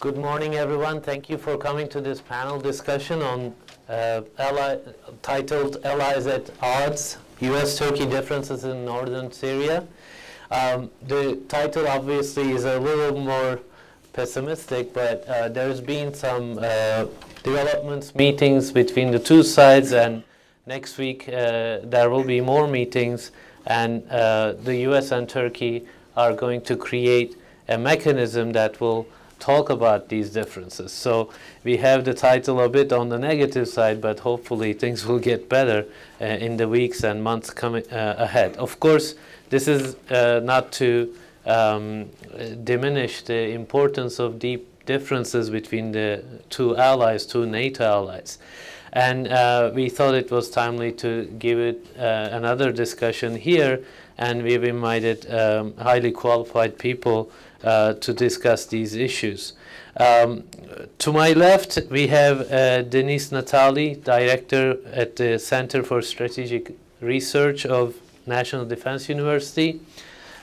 Good morning, everyone. Thank you for coming to this panel discussion on titled Allies at Odds, US-Turkey Differences in Northern Syria. The title obviously is a little more pessimistic, but there's been some developments, meetings between the two sides, and next week there will be more meetings, and the US and Turkey are going to create a mechanism that will talk about these differences. So we have the title a bit on the negative side, but hopefully things will get better in the weeks and months coming ahead. Of course, this is not to diminish the importance of deep differences between the two allies, two NATO allies. And we thought it was timely to give it another discussion here, and we've invited highly qualified people to discuss these issues. To my left, we have Denise Natali, Director at the Center for Strategic Research of National Defense University.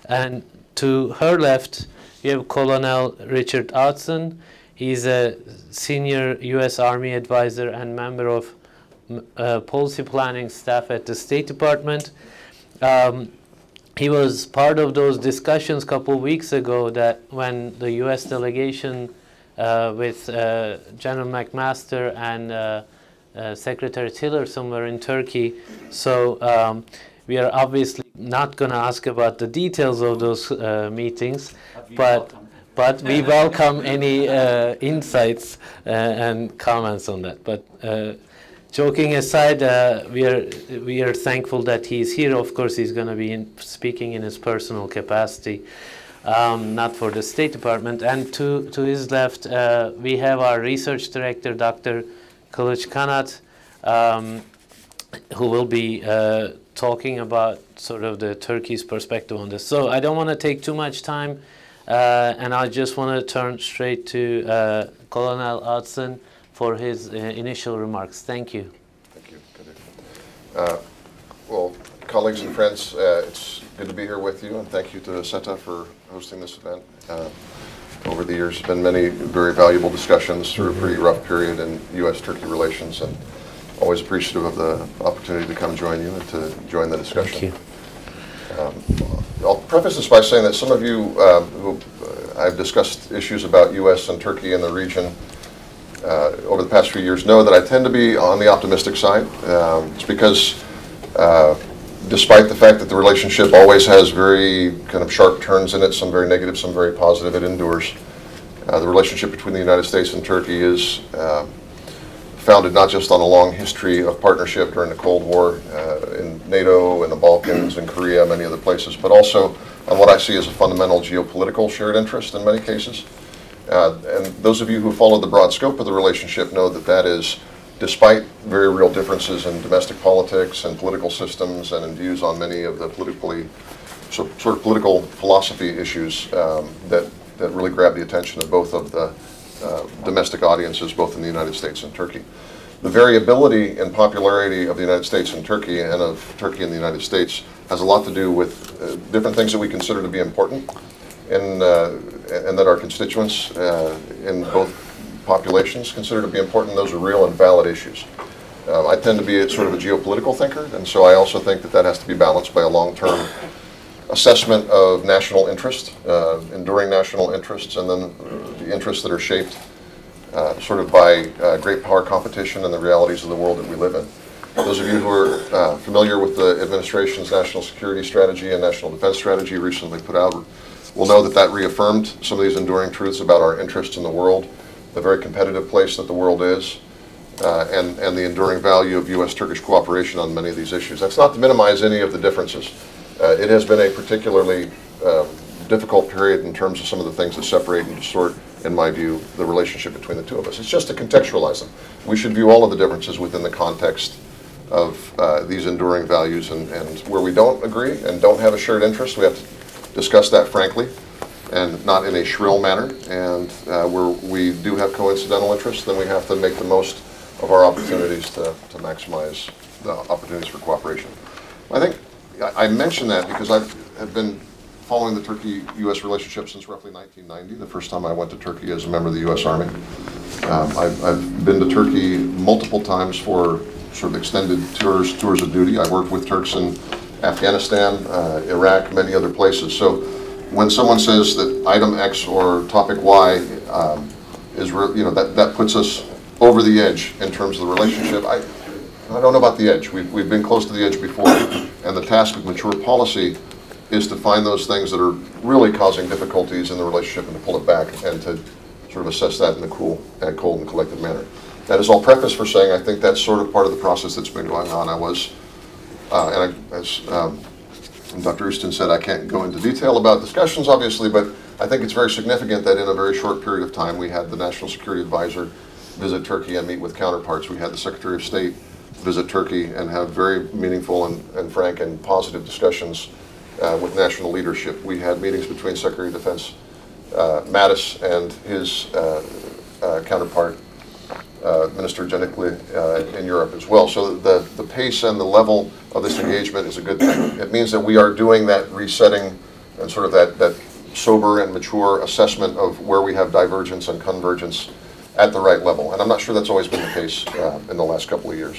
And to her left, we have Colonel Richard Outzen. He's a senior U.S. Army advisor and member of policy planning staff at the State Department. He was part of those discussions a couple of weeks ago that when the U.S. delegation with General McMaster and Secretary Tillerson were in Turkey. So we are obviously not going to ask about the details of those meetings, but we welcome any insights and comments on that. But joking aside, we are thankful that he's here. Of course, he's going to be speaking in his personal capacity, not for the State Department. And to his left, we have our research director, Dr. Kilic Kanat, who will be talking about sort of the Turkey's perspective on this. So I don't want to take too much time, and I just want to turn straight to Colonel Outzen for his initial remarks. Thank you. Thank you, Kadir. Well, colleagues and friends, it's good to be here with you, and thank you to SETA for hosting this event. Over the years, there have been many very valuable discussions through a pretty rough period in U.S.-Turkey relations, and always appreciative of the opportunity to come join you and to join the discussion. Thank you. I'll preface this by saying that some of you who I've discussed issues about U.S. and Turkey in the region over the past few years know that I tend to be on the optimistic side. It's because despite the fact that the relationship always has very kind of sharp turns in it, some very negative, some very positive, it endures. The relationship between the United States and Turkey is founded not just on a long history of partnership during the Cold War in NATO, in the Balkans, in Korea, many other places, but also on what I see as a fundamental geopolitical shared interest in many cases. And those of you who follow the broad scope of the relationship know that that is, despite very real differences in domestic politics and political systems and in views on many of the sort of political philosophy issues that really grab the attention of both of the domestic audiences, both in the United States and Turkey. The variability in popularity of the United States and Turkey, and of Turkey and the United States, has a lot to do with different things that we consider to be important, and that our constituents in both populations consider to be important. Those are real and valid issues. I tend to be sort of a geopolitical thinker, and so I also think that that has to be balanced by a long-term assessment of national interest, enduring national interests, and then the interests that are shaped sort of by great power competition and the realities of the world that we live in. Those of you who are familiar with the administration's national security strategy and national defense strategy recently put out will know that that reaffirmed some of these enduring truths about our interest in the world, the very competitive place that the world is, and the enduring value of U.S.-Turkish cooperation on many of these issues. That's not to minimize any of the differences. It has been a particularly difficult period in terms of some of the things that separate and distort, in my view, the relationship between the two of us. It's just to contextualize them. We should view all of the differences within the context of these enduring values, and where we don't agree and don't have a shared interest, we have to discuss that frankly and not in a shrill manner. And where we do have coincidental interests, then we have to make the most of our opportunities to maximize the opportunities for cooperation. I think I mention that because I have been following the Turkey-U.S. relationship since roughly 1990, the first time I went to Turkey as a member of the U.S. Army. I've been to Turkey multiple times for sort of extended tours of duty. I worked with Turks in Afghanistan, Iraq, many other places. So when someone says that item X or topic Y is, that puts us over the edge in terms of the relationship, I don't know about the edge. We've been close to the edge before, and the task of mature policy is to find those things that are really causing difficulties in the relationship and to pull it back and to sort of assess that in a cool and cold and collected manner. That is all preface for saying I think that's sort of part of the process that's been going on. I was, as Dr. Ustun said, I can't go into detail about discussions, obviously, but I think it's very significant that in a very short period of time we had the National Security Advisor visit Turkey and meet with counterparts. We had the Secretary of State visit Turkey and have very meaningful and frank and positive discussions with national leadership. We had meetings between Secretary of Defense Mattis and his counterpart, Minister Janikli, in Europe as well. So the pace and the level of this engagement is a good thing. It means that we are doing that resetting and sort of that sober and mature assessment of where we have divergence and convergence at the right level. And I'm not sure that's always been the case in the last couple of years.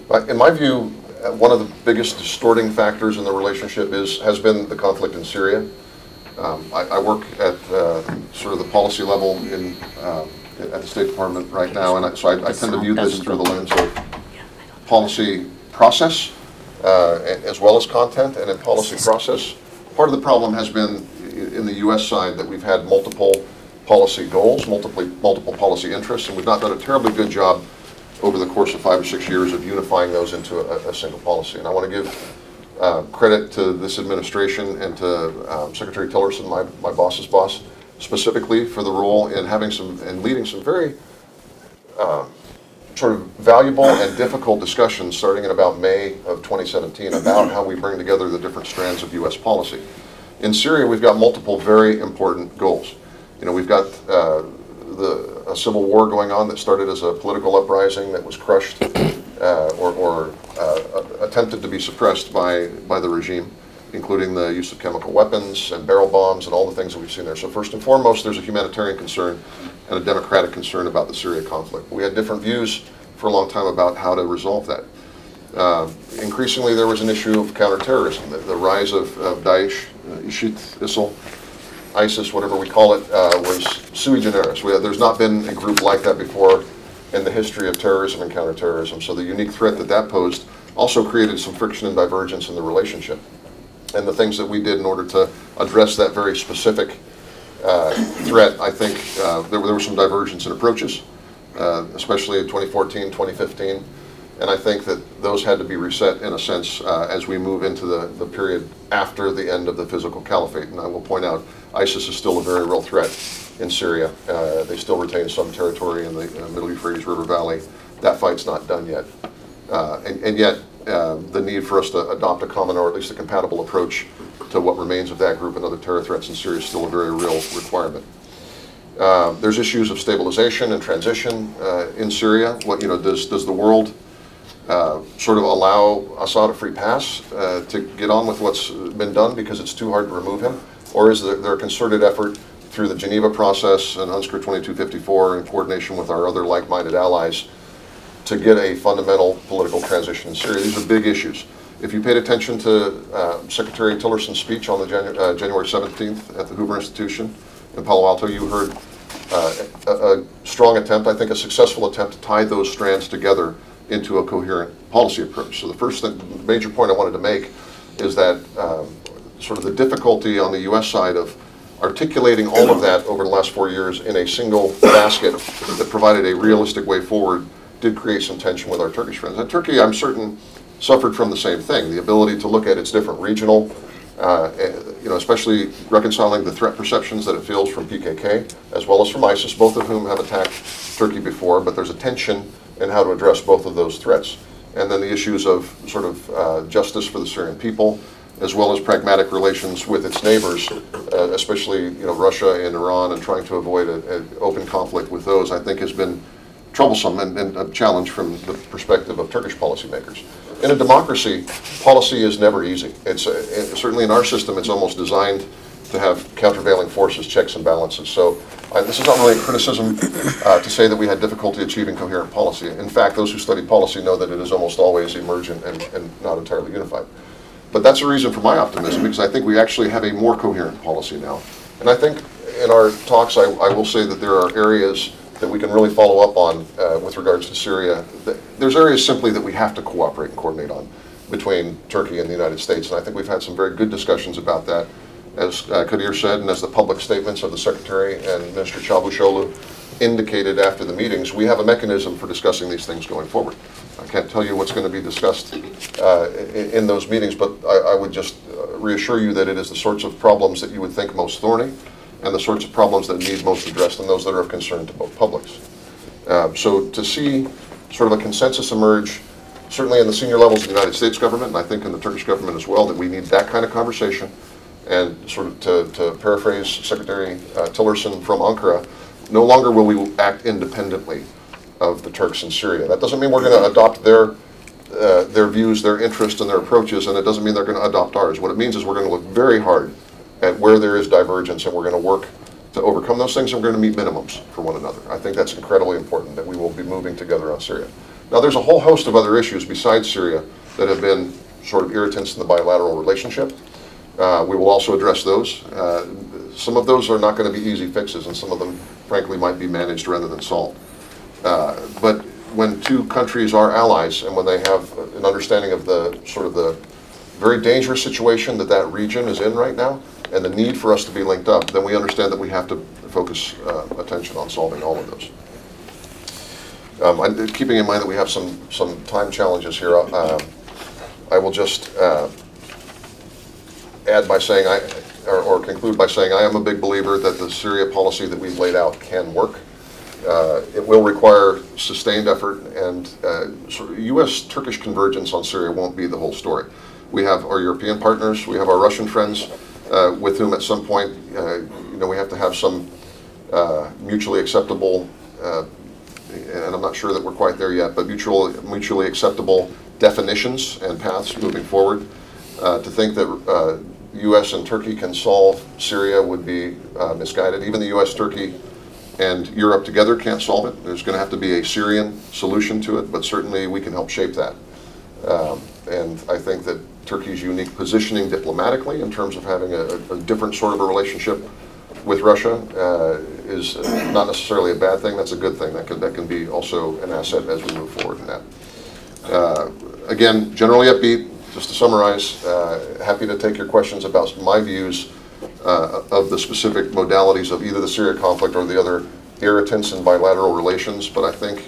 But in my view, one of the biggest distorting factors in the relationship has been the conflict in Syria. I work at sort of the policy level at the State Department right now, and so I tend to view this through the lens of policy process as well as content. And in policy process, part of the problem has been in the U.S. side that we've had multiple policy goals, multiple policy interests, and we've not done a terribly good job over the course of 5 or 6 years of unifying those into a single policy. And I want to give credit to this administration and to Secretary Tillerson, my boss's boss, specifically for the role in having and leading some very sort of valuable and difficult discussions starting in about May of 2017 about how we bring together the different strands of U.S. policy. In Syria, we've got multiple very important goals. We've got a civil war going on that started as a political uprising that was crushed or attempted to be suppressed by the regime, including the use of chemical weapons and barrel bombs and all the things that we've seen there. So first and foremost, there's a humanitarian concern and a democratic concern about the Syria conflict. We had different views for a long time about how to resolve that. Increasingly, there was an issue of counterterrorism. The rise of Daesh, ISIL, ISIS, whatever we call it, was sui generis. There's not been a group like that before in the history of terrorism and counterterrorism. So the unique threat that posed also created some friction and divergence in the relationship. And the things that we did in order to address that very specific threat, I think there was some divergence in approaches, especially in 2014, 2015. And I think that those had to be reset in a sense as we move into the period after the end of the physical caliphate. And I will point out, ISIS is still a very real threat in Syria. They still retain some territory in the Middle Euphrates River Valley. That fight's not done yet. And yet, the need for us to adopt a common or at least a compatible approach to what remains of that group and other terror threats in Syria is still a very real requirement. There's issues of stabilization and transition in Syria. Does the world sort of allow Assad a free pass to get on with what's been done because it's too hard to remove him? Or is there a concerted effort through the Geneva process and UNSCR 2254 in coordination with our other like-minded allies to get a fundamental political transition in Syria? These are big issues. If you paid attention to Secretary Tillerson's speech on the January 17th at the Hoover Institution in Palo Alto, you heard a strong attempt, I think a successful attempt, to tie those strands together into a coherent policy approach. So the first major point I wanted to make is that sort of the difficulty on the U.S. side of articulating all of that over the last 4 years in a single basket that provided a realistic way forward did create some tension with our Turkish friends. And Turkey, I'm certain, suffered from the same thing, the ability to look at its different regional, especially reconciling the threat perceptions that it feels from PKK as well as from ISIS, both of whom have attacked Turkey before, but there's a tension in how to address both of those threats. And then the issues of sort of justice for the Syrian people, as well as pragmatic relations with its neighbors, especially Russia and Iran, and trying to avoid an open conflict with those, I think has been troublesome and a challenge from the perspective of Turkish policymakers. In a democracy, policy is never easy. It's certainly in our system, it's almost designed to have countervailing forces, checks and balances. So this is not really a criticism to say that we had difficulty achieving coherent policy. In fact, those who study policy know that it is almost always emergent and not entirely unified. But that's a reason for my optimism, because I think we actually have a more coherent policy now. And I think in our talks, I will say that there are areas that we can really follow up on with regards to Syria. There's areas simply that we have to cooperate and coordinate on between Turkey and the United States. And I think we've had some very good discussions about that. As Kadir said, and as the public statements of the Secretary and Minister Çavuşoğlu indicated after the meetings, we have a mechanism for discussing these things going forward. I can't tell you what's going to be discussed in those meetings, but I would just reassure you that it is the sorts of problems that you would think most thorny and the sorts of problems that need most addressed and those that are of concern to both publics. So to see sort of a consensus emerge, certainly in the senior levels of the United States government, and I think in the Turkish government as well, that we need that kind of conversation. And sort of to paraphrase Secretary Tillerson from Ankara, no longer will we act independently of the Turks in Syria. That doesn't mean we're going to adopt their views, their interests, and their approaches, and it doesn't mean they're going to adopt ours. What it means is we're going to look very hard at where there is divergence, and we're going to work to overcome those things, and we're going to meet minimums for one another. I think that's incredibly important, that we will be moving together on Syria. Now, there's a whole host of other issues besides Syria that have been sort of irritants in the bilateral relationship. We will also address those. Some of those are not going to be easy fixes, and some of them, frankly, might be managed rather than solved. But when two countries are allies, and when they have an understanding of the sort of the very dangerous situation that that region is in right now, and the need for us to be linked up, then we understand that we have to focus attention on solving all of those. Keeping in mind that we have some time challenges here, I will just add by saying, or conclude by saying, I am a big believer that the Syria policy that we've laid out can work. It will require sustained effort, and sort of U.S.-Turkish convergence on Syria won't be the whole story. We have our European partners, we have our Russian friends, with whom at some point, we have to have some mutually acceptable, and I'm not sure that we're quite there yet, but mutually acceptable definitions and paths moving forward. To think that U.S. and Turkey can solve Syria would be misguided. Even the U.S., Turkey, and Europe together can't solve it. There's going to have to be a Syrian solution to it, but certainly we can help shape that. And I think that Turkey's unique positioning diplomatically in terms of having a different sort of a relationship with Russia is not necessarily a bad thing. That's a good thing. That can be also an asset as we move forward in that. Again, generally upbeat. Just to summarize, happy to take your questions about my views of the specific modalities of either the Syria conflict or the other irritants in bilateral relations. But I think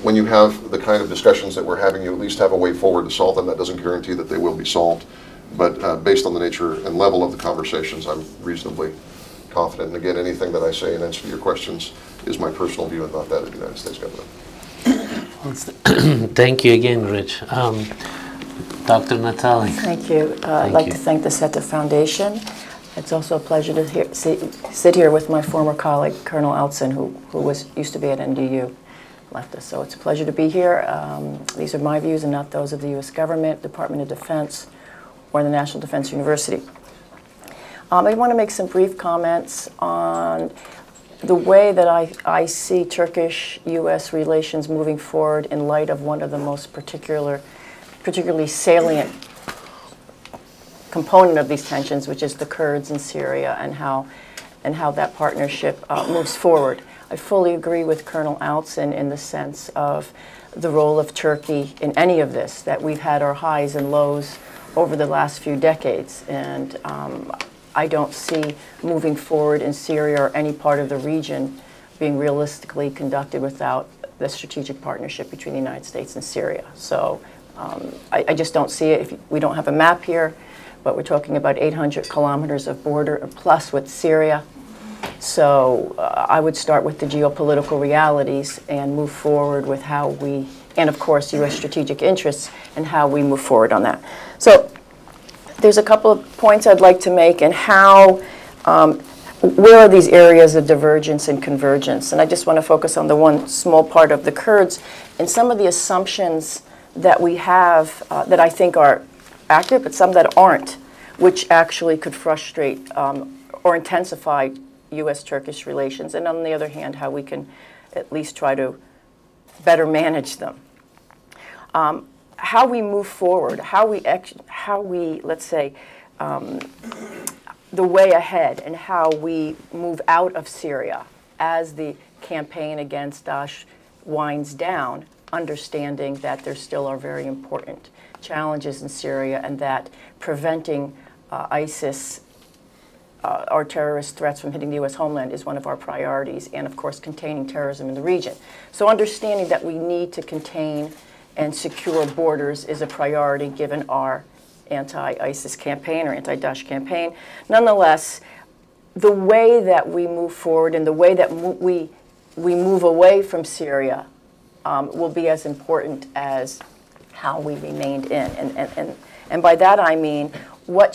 when you have the kind of discussions that we're having, you at least have a way forward to solve them. That doesn't guarantee that they will be solved. But based on the nature and level of the conversations, I'm reasonably confident. And again, anything that I say in answer to your questions is my personal view and not that of the United States government. Thank you again, Rich. Dr. Natali. Thank you. I'd like to thank the SETA Foundation. It's also a pleasure to sit here with my former colleague, Colonel Outzen, who used to be at NDU, left us. So it's a pleasure to be here. These are my views and not those of the U.S. government, Department of Defense, or the National Defense University. I want to make some brief comments on the way that I see Turkish-U.S. relations moving forward in light of one of the most particularly salient component of these tensions, which is the Kurds in Syria, and how that partnership moves forward. I fully agree with Colonel Outzen in the sense of the role of Turkey in any of this, that we've had our highs and lows over the last few decades, and I don't see moving forward in Syria or any part of the region being realistically conducted without the strategic partnership between the United States and Syria. So I just don't see it. We don't have a map here, but we're talking about 800 kilometers of border plus with Syria. So I would start with the geopolitical realities and move forward with how we, and of course U.S. strategic interests, and how we move forward on that. So there's a couple of points I'd like to make, and how where are these areas of divergence and convergence? And I just want to focus on the one small part of the Kurds and some of the assumptions that we have that I think are accurate, but some that aren't, which actually could frustrate or intensify U.S.-Turkish relations, and on the other hand, how we can at least try to better manage them. How we move forward, how we let's say, the way ahead and how we move out of Syria as the campaign against Daesh winds down, understanding that there still are very important challenges in Syria and that preventing ISIS or terrorist threats from hitting the U.S. homeland is one of our priorities, and of course containing terrorism in the region. So understanding that we need to contain and secure borders is a priority given our anti-ISIS campaign or anti-Daesh campaign. Nonetheless, the way that we move forward and the way that we move away from Syria will be as important as how we remained in. And by that I mean, how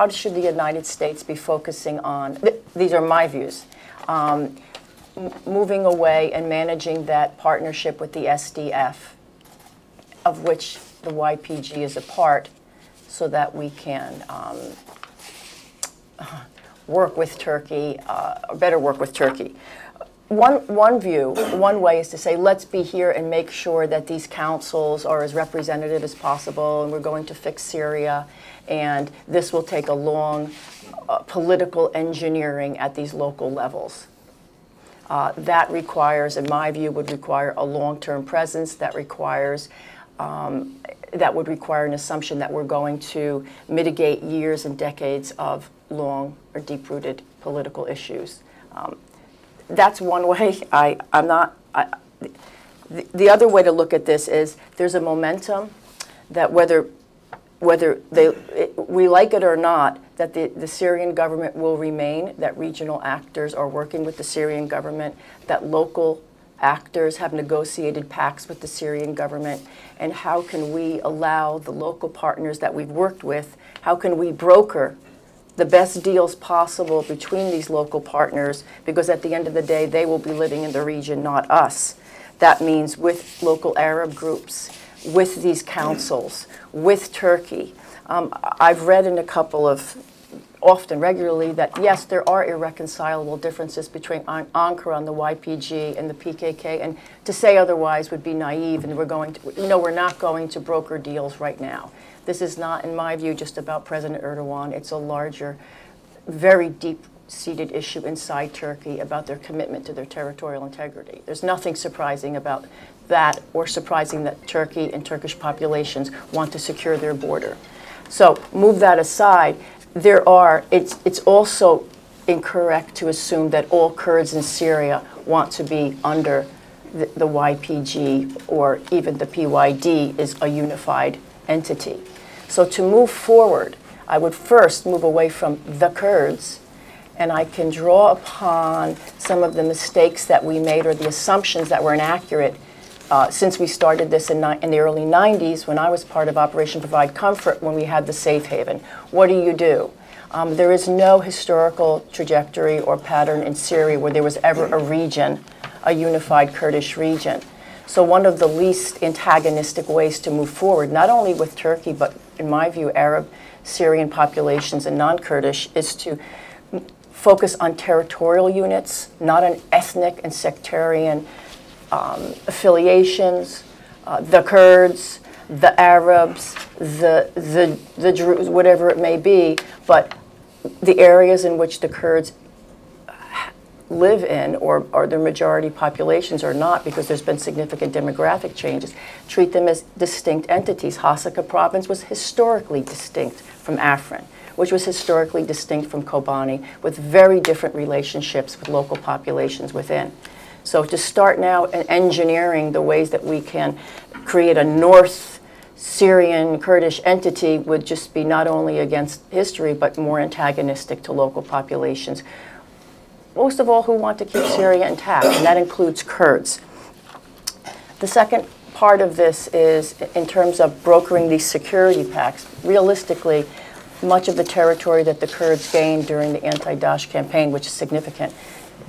should the United States be focusing on, these are my views, moving away and managing that partnership with the SDF, of which the YPG is a part, so that we can work with Turkey, or better work with Turkey. One view, one way is to say, let's be here and make sure that these councils are as representative as possible, and we're going to fix Syria, and this will take a long political engineering at these local levels. That requires, in my view, would require a long-term presence, that would require an assumption that we're going to mitigate years and decades of long or deep-rooted political issues. That's one way. The other way to look at this is there's a momentum that whether we like it or not, that the Syrian government will remain, that regional actors are working with the Syrian government, that local actors have negotiated pacts with the Syrian government, and how can we allow the local partners that we've worked with, how can we broker the best deals possible between these local partners, because at the end of the day, they will be living in the region, not us. That means with local Arab groups, with these councils, with Turkey. I've read in a couple of, often regularly, that yes, there are irreconcilable differences between Ankara and the YPG and the PKK, and to say otherwise would be naive, and we're not going to broker deals right now. This is not, in my view, just about President Erdogan. It's a larger, very deep-seated issue inside Turkey about their commitment to their territorial integrity. There's nothing surprising about that, or surprising that Turkey and Turkish populations want to secure their border. So move that aside. It's also incorrect to assume that all Kurds in Syria want to be under the YPG, or even the PYD is a unified entity. So to move forward, I would first move away from the Kurds, and I can draw upon some of the mistakes that we made or the assumptions that were inaccurate since we started this in the early 90s when I was part of Operation Provide Comfort, when we had the safe haven. What do? There is no historical trajectory or pattern in Syria where there was ever a region, a unified Kurdish region. So one of the least antagonistic ways to move forward, not only with Turkey, but in my view, Arab Syrian populations and non-Kurdish, is to focus on territorial units, not on ethnic and sectarian affiliations, the Kurds, the Arabs, the Druze, whatever it may be, but the areas in which the Kurds live in, or their majority populations or not, because there's been significant demographic changes, treat them as distinct entities. Hasaka province was historically distinct from Afrin, which was historically distinct from Kobani, with very different relationships with local populations within. So to start now engineering the ways that we can create a North Syrian Kurdish entity would just be not only against history, but more antagonistic to local populations, most of all who want to keep Syria intact, and that includes Kurds. The second part of this is in terms of brokering these security pacts. Realistically, much of the territory that the Kurds gained during the anti-Daesh campaign, which is significant,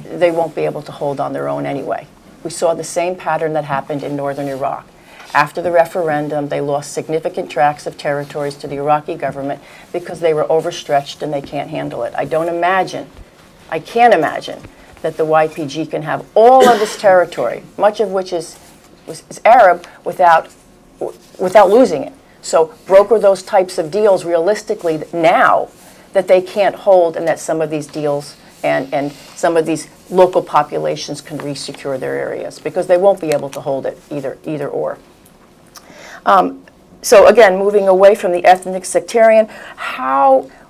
they won't be able to hold on their own anyway. We saw the same pattern that happened in northern Iraq. After the referendum, they lost significant tracts of territories to the Iraqi government because they were overstretched and they can't handle it. I can't imagine that the YPG can have all of this territory, much of which is Arab, without losing it. So broker those types of deals realistically now that they can't hold, and that some of these deals and some of these local populations can re-secure their areas, because they won't be able to hold it either or. So again, moving away from the ethnic sectarian,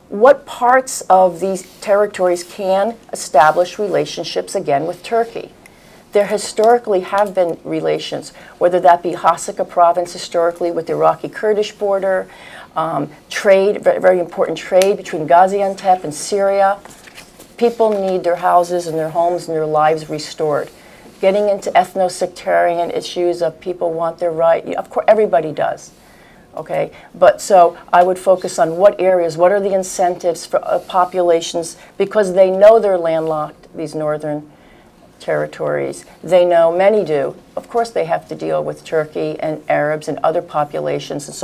what parts of these territories can establish relationships again with Turkey? There historically have been relations, whether that be Hasaka province historically with the Iraqi Kurdish border, trade, very important trade between Gaziantep and Syria. People need their houses and their homes and their lives restored. Getting into ethno-sectarian issues of people want their right, of course everybody does. Okay, but so I would focus on what areas, what are the incentives for populations, because they know they're landlocked, these northern territories. They know, many do, of course they have to deal with Turkey and Arabs and other populations. And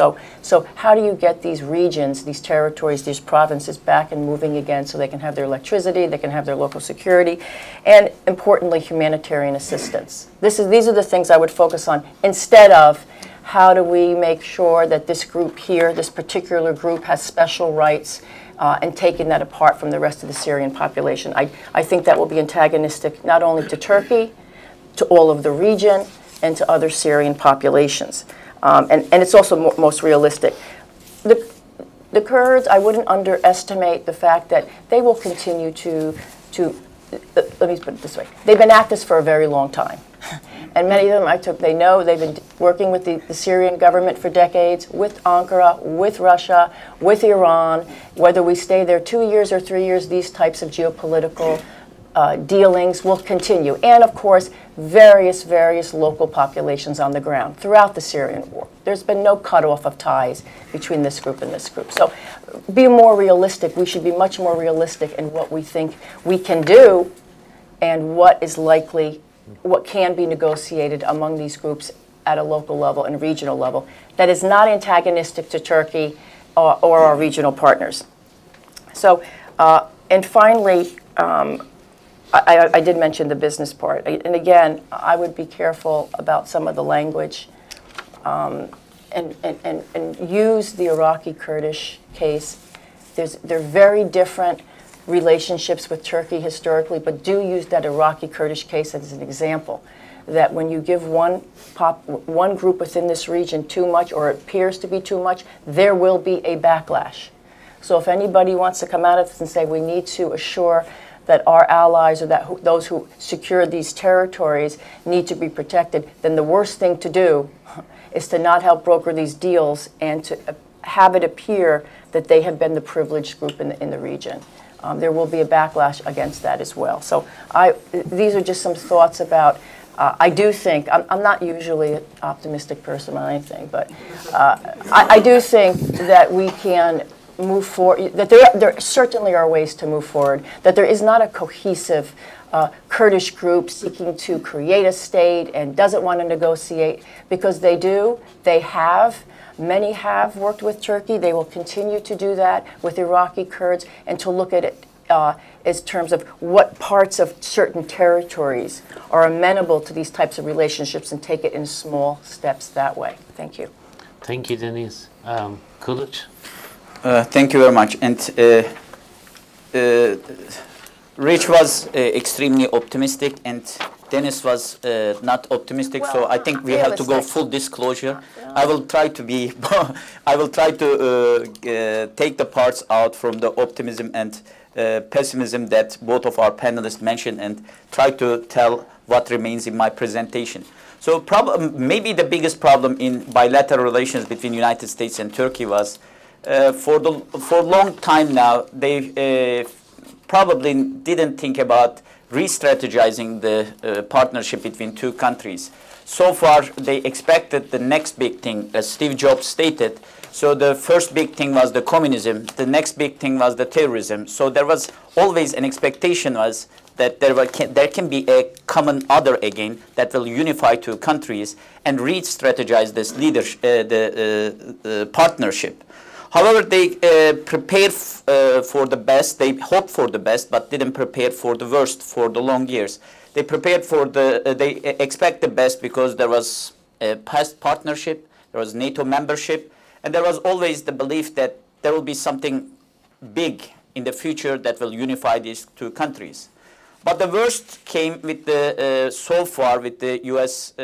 so how do you get these regions, these territories, these provinces back and moving again so they can have their electricity, they can have their local security, and importantly, humanitarian assistance. These are the things I would focus on, instead of how do we make sure that this group here, this particular group, has special rights, and taking that apart from the rest of the Syrian population. I think that will be antagonistic not only to Turkey, to all of the region, and to other Syrian populations. And it's also most realistic. The Kurds, I wouldn't underestimate the fact that they will continue to let me put it this way. They've been at this for a very long time. And many of them, they know they've been working with the Syrian government for decades, with Ankara, with Russia, with Iran. Whether we stay there 2 years or 3 years, these types of geopolitical dealings will continue. And of course, various local populations on the ground throughout the Syrian war. There's been no cutoff of ties between this group and this group. So be more realistic. We should be much more realistic in what we think we can do and what is likely, what can be negotiated among these groups at a local level and regional level that is not antagonistic to Turkey or our regional partners. So, and finally, I did mention the business part. And again, I would be careful about some of the language and use the Iraqi Kurdish case. They're very different relationships with Turkey historically, but do use that Iraqi Kurdish case as an example, that when you give one group within this region too much, or it appears to be too much, there will be a backlash. So if anybody wants to come out of this and say we need to assure that our allies or that those who secure these territories need to be protected, then the worst thing to do is to not help broker these deals and to have it appear that they have been the privileged group in the region. There will be a backlash against that as well. So these are just some thoughts about, I do think, I'm not usually an optimistic person on anything, but I do think that we can move forward, that there certainly are ways to move forward, that there is not a cohesive Kurdish group seeking to create a state and doesn't want to negotiate, because many have worked with Turkey. They will continue to do that with Iraqi Kurds, and to look at it as terms of what parts of certain territories are amenable to these types of relationships and take it in small steps that way. Thank you. Thank you, Denise. Kilic? Thank you very much. And Rich was extremely optimistic, and Dennis was not optimistic. Well, so I think we have to go full disclosure. I will try to be. I will try to take the parts out from the optimism and pessimism that both of our panelists mentioned, and try to tell what remains in my presentation. So maybe the biggest problem in bilateral relations between United States and Turkey was, for a long time now, they probably didn't think about re-strategizing the partnership between two countries. So far, they expected the next big thing, as Steve Jobs stated. So the first big thing was the communism. The next big thing was the terrorism. So there was always an expectation was that there can be a common other again that will unify two countries and re-strategize this partnership. However, they prepared for the best. They hoped for the best, but didn't prepare for the worst for the long years. They prepared for they expect the best because there was a past partnership, there was NATO membership, and there was always the belief that there will be something big in the future that will unify these two countries. But the worst came with the so far with the U.S.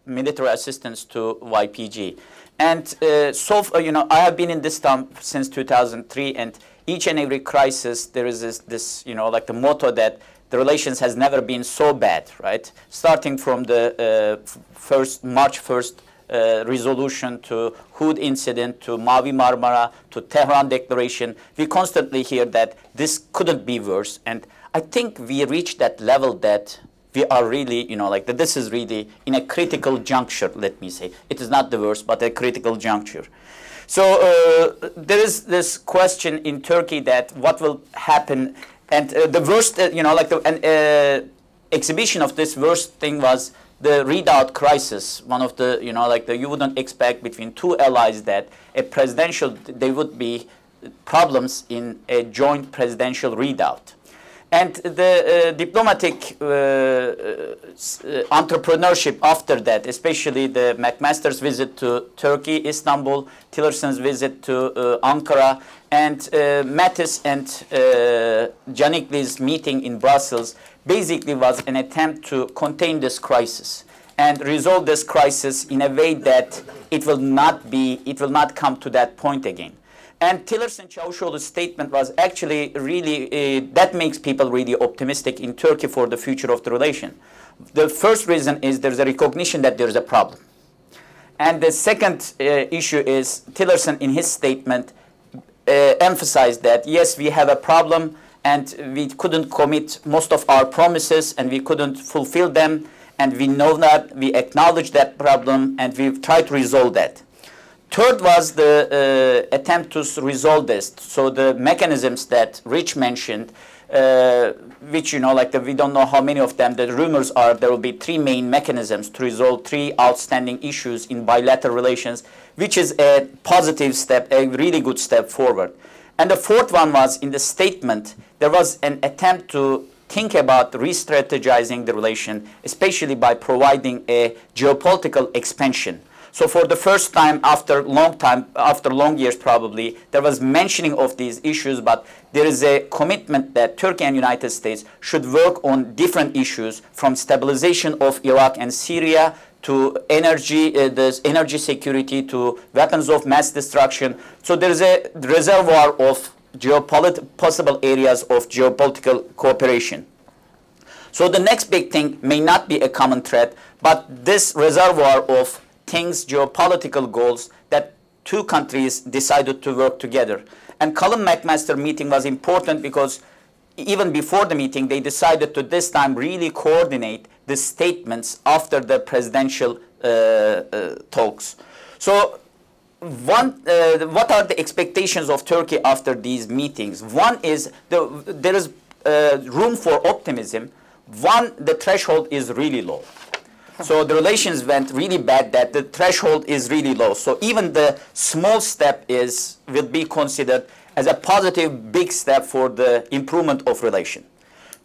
Military assistance to YPG. And so far, you know, I have been in this town since 2003, and each and every crisis there is this you know, like the motto that the relations has never been so bad, right? Starting from the March 1st resolution to Hud incident to Mavi Marmara to Tehran declaration, we constantly hear that this couldn't be worse. And I think we reached that level that we are really, you know, like that this is really in a critical juncture, let me say. It is not the worst, but a critical juncture. So there is this question in Turkey that what will happen, and the worst, you know, like the exhibition of this worst thing was the readout crisis. One of the, you know, like you wouldn't expect between two allies that a presidential, there would be problems in a joint presidential readout. And the diplomatic entrepreneurship after that, especially the McMaster's visit to Turkey, Istanbul, Tillerson's visit to Ankara, and Mattis and Canikli's meeting in Brussels, basically was an attempt to contain this crisis and resolve this crisis in a way that it will not come to that point again. And Tillerson Çavuşoğlu's statement was actually really, that makes people really optimistic in Turkey for the future of the relation. The first reason is there's a recognition that there's a problem. And the second issue is Tillerson in his statement emphasized that, yes, we have a problem and we couldn't commit most of our promises and we couldn't fulfill them. And we know that, we acknowledge that problem and we've tried to resolve that. Third was the attempt to resolve this. So the mechanisms that Rich mentioned, which, you know, like we don't know how many of them, the rumors are there will be three main mechanisms to resolve three outstanding issues in bilateral relations, which is a positive step, a really good step forward. And the fourth one was in the statement, there was an attempt to think about re-strategizing the relation, especially by providing a geopolitical expansion. So for the first time after long years probably, there was mentioning of these issues, but there is a commitment that Turkey and United States should work on different issues, from stabilization of Iraq and Syria to energy, energy security, to weapons of mass destruction. So there is a reservoir of possible areas of geopolitical cooperation. So the next big thing may not be a common threat, but this reservoir of things, geopolitical goals that two countries decided to work together. And Colin McMaster meeting was important because even before the meeting, they decided to this time really coordinate the statements after the presidential talks. So what are the expectations of Turkey after these meetings? One is there is room for optimism. One, the threshold is really low. So the relations went really bad that the threshold is really low. So even the small step will be considered as a positive big step for the improvement of relation.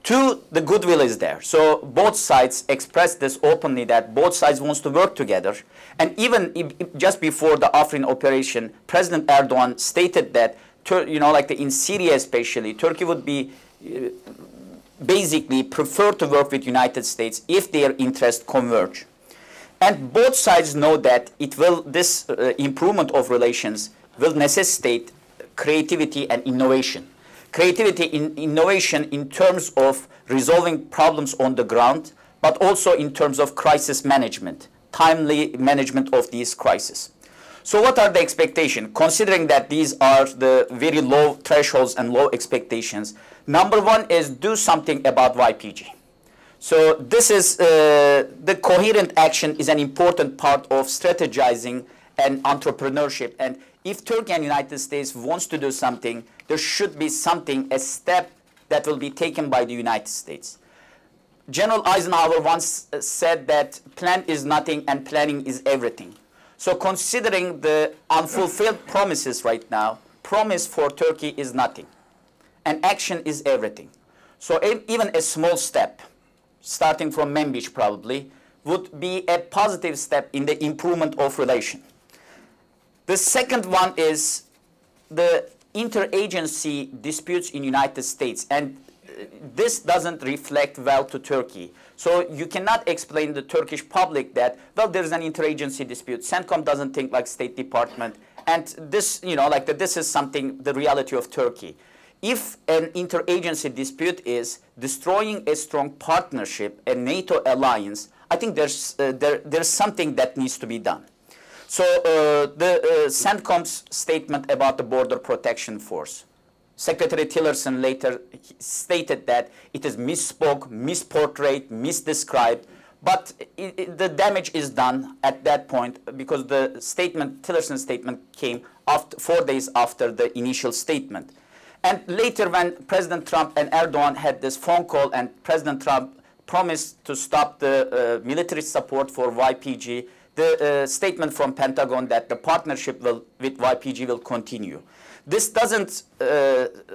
Two, the goodwill is there. So both sides expressed this openly that both sides wants to work together. And even just before the Afrin operation, President Erdogan stated that, you know, like in Syria especially, Turkey would be basically prefer to work with United States if their interests converge. And both sides know that this improvement of relations will necessitate creativity and innovation. Creativity and innovation in terms of resolving problems on the ground, but also in terms of crisis management, timely management of these crises. So what are the expectations? Considering that these are the very low thresholds and low expectations, number one is do something about YPG. So this is, the coherent action is an important part of strategizing and entrepreneurship. And if Turkey and United States wants to do something, there should be something, a step that will be taken by the United States. General Eisenhower once said that plan is nothing and planning is everything. So considering the unfulfilled promises right now, promise for Turkey is nothing, and action is everything. So even a small step, starting from Manbij probably, would be a positive step in the improvement of relation. The second one is the interagency disputes in United States, and this doesn't reflect well to Turkey. So you cannot explain the Turkish public that, well, there's an interagency dispute. CENTCOM doesn't think like State Department. And this, you know, like this is something, the reality of Turkey. If an interagency dispute is destroying a strong partnership, a NATO alliance, I think there's something that needs to be done. So the CENTCOM's statement about the border protection force. Secretary Tillerson later stated that it is misspoke, misportrayed, misdescribed, but the damage is done at that point because the statement, Tillerson's statement, came after, 4 days after the initial statement. And later when President Trump and Erdogan had this phone call and President Trump promised to stop the military support for YPG, the statement from Pentagon that the partnership with YPG will continue. This doesn't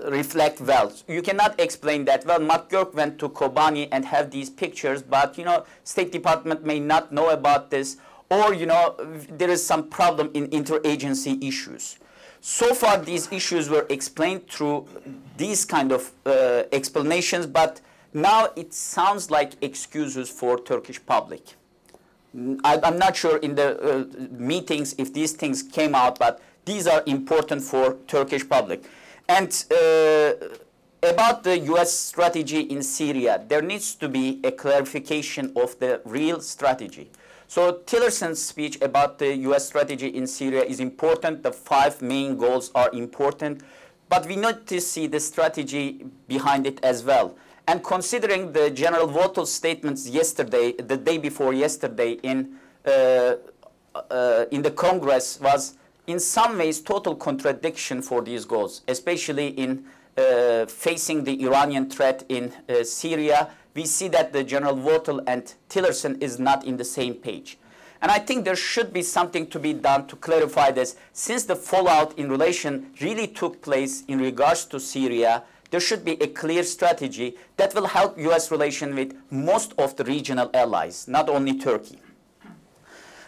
reflect well. You cannot explain that, well, McGurk went to Kobani and have these pictures, but, you know, State Department may not know about this, or, you know, there is some problem in interagency issues. So far, these issues were explained through these kind of explanations, but now it sounds like excuses for Turkish public. I'm not sure in the meetings if these things came out, but these are important for Turkish public. And about the US strategy in Syria, there needs to be a clarification of the real strategy. So Tillerson's speech about the US strategy in Syria is important. The 5 main goals are important. But we need to see the strategy behind it as well. And considering the General Vogtel's statements yesterday, the day before yesterday in the Congress was in some ways total contradiction for these goals, especially in facing the Iranian threat in Syria. We see that the General Vogtel and Tillerson is not in the same page. And I think there should be something to be done to clarify this. Since the fallout in relation really took place in regards to Syria, there should be a clear strategy that will help US relation with most of the regional allies, not only Turkey.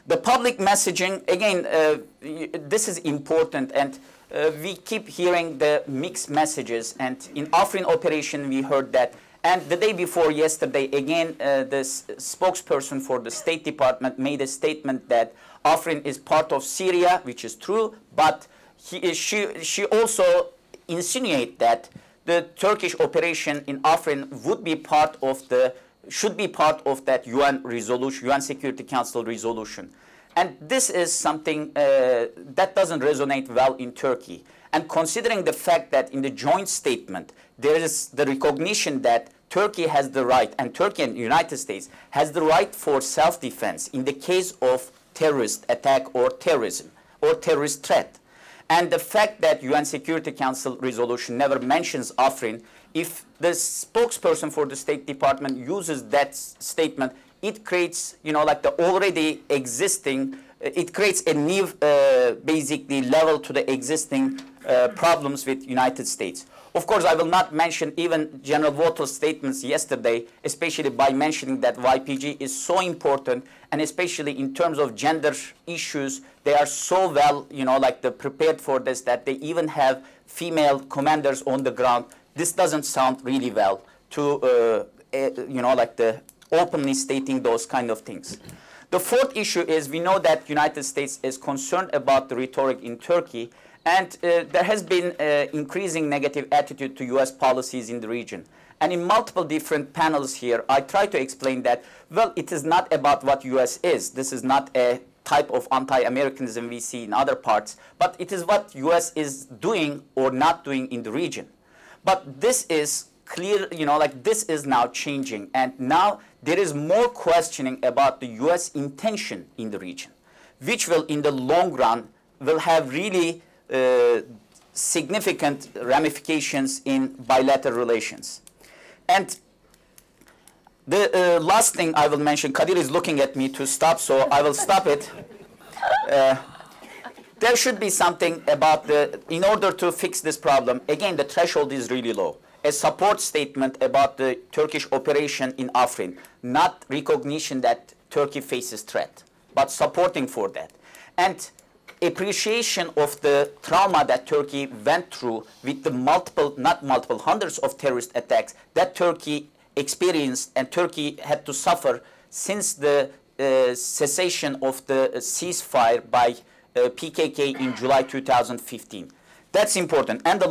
The public messaging, again, this is important, and we keep hearing the mixed messages. And in Afrin operation, we heard that. And the day before yesterday, again, the spokesperson for the State Department made a statement that Afrin is part of Syria, which is true, but she also insinuated that the Turkish operation in Afrin would be part of the, should be part of that UN resolution, UN Security Council resolution. And this is something that doesn't resonate well in Turkey. And considering the fact that in the joint statement, there is the recognition that Turkey has the right, and Turkey and the United States has the right for self-defense in the case of terrorist attack or terrorism or terrorist threat. And the fact that UN Security Council resolution never mentions Afrin, if the spokesperson for the State Department uses that statement, it creates, you know, like the already existing, it creates a new, basically, level to the existing problems with United States. Of course, I will not mention even General Vogtel's statements yesterday, especially by mentioning that YPG is so important, and especially in terms of gender issues, they are so well, you know, like prepared for this that they even have female commanders on the ground. This doesn't sound really well to, you know, like openly stating those kind of things. The fourth issue is we know that United States is concerned about the rhetoric in Turkey, and there has been increasing negative attitude to US policies in the region. And in multiple different panels here, I try to explain that, well, it is not about what US is. This is not a type of anti-Americanism we see in other parts, but it is what US is doing or not doing in the region. But this is clear, like this is now changing, and now there is more questioning about the US intention in the region, which will in the long run will have really significant ramifications in bilateral relations. And the last thing I will mention, Kadir is looking at me to stop, so I will stop it. There should be something about in order to fix this problem, again, the threshold is really low. A support statement about the Turkish operation in Afrin, not recognition that Turkey faces threat, but supporting for that. And appreciation of the trauma that Turkey went through with the hundreds of terrorist attacks that Turkey experienced and Turkey had to suffer since the cessation of the ceasefire by PKK in July 2015. That's important. And the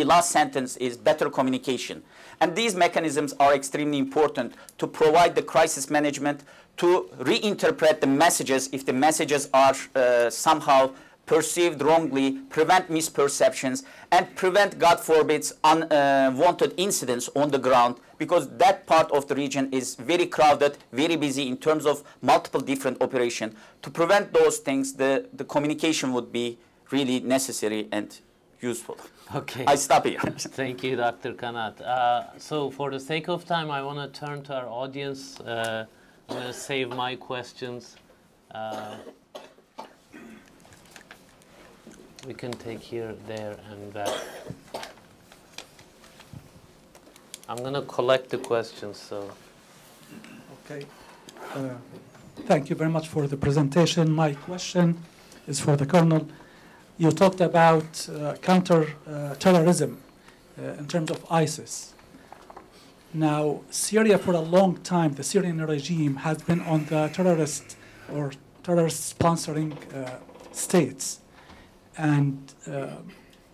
last sentence is better communication. And these mechanisms are extremely important to provide the crisis management, to reinterpret the messages if the messages are somehow perceived wrongly, prevent misperceptions, and prevent, God forbid, unwanted incidents on the ground, because that part of the region is very crowded, very busy in terms of multiple different operations. To prevent those things, the communication would be really necessary and useful. Okay. I stop here. Thank you, Dr. Kanat. So for the sake of time, I want to turn to our audience. I'm going to save my questions. We can take here, there, and back. I'm going to collect the questions. So. Okay. Thank you very much for the presentation. My question is for the Colonel. You talked about counter-terrorism in terms of ISIS. Now, Syria for a long time, the Syrian regime has been on the terrorist or terrorist-sponsoring states. And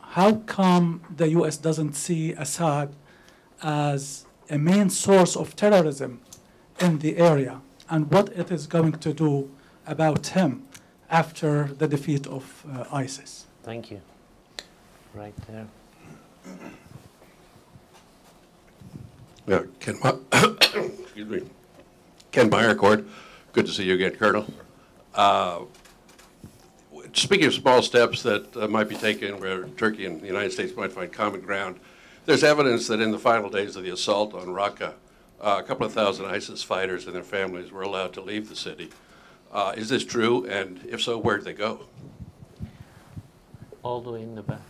how come the U.S. doesn't see Assad as a main source of terrorism in the area, and what it is going to do about him after the defeat of ISIS? Thank you. Right there. Yeah, excuse me. Ken Meyercourt, good to see you again, Colonel. Speaking of small steps that might be taken where Turkey and the United States might find common ground, there's evidence that in the final days of the assault on Raqqa, a couple of thousand ISIS fighters and their families were allowed to leave the city. Is this true? And if so, where'd they go? All the way in the back.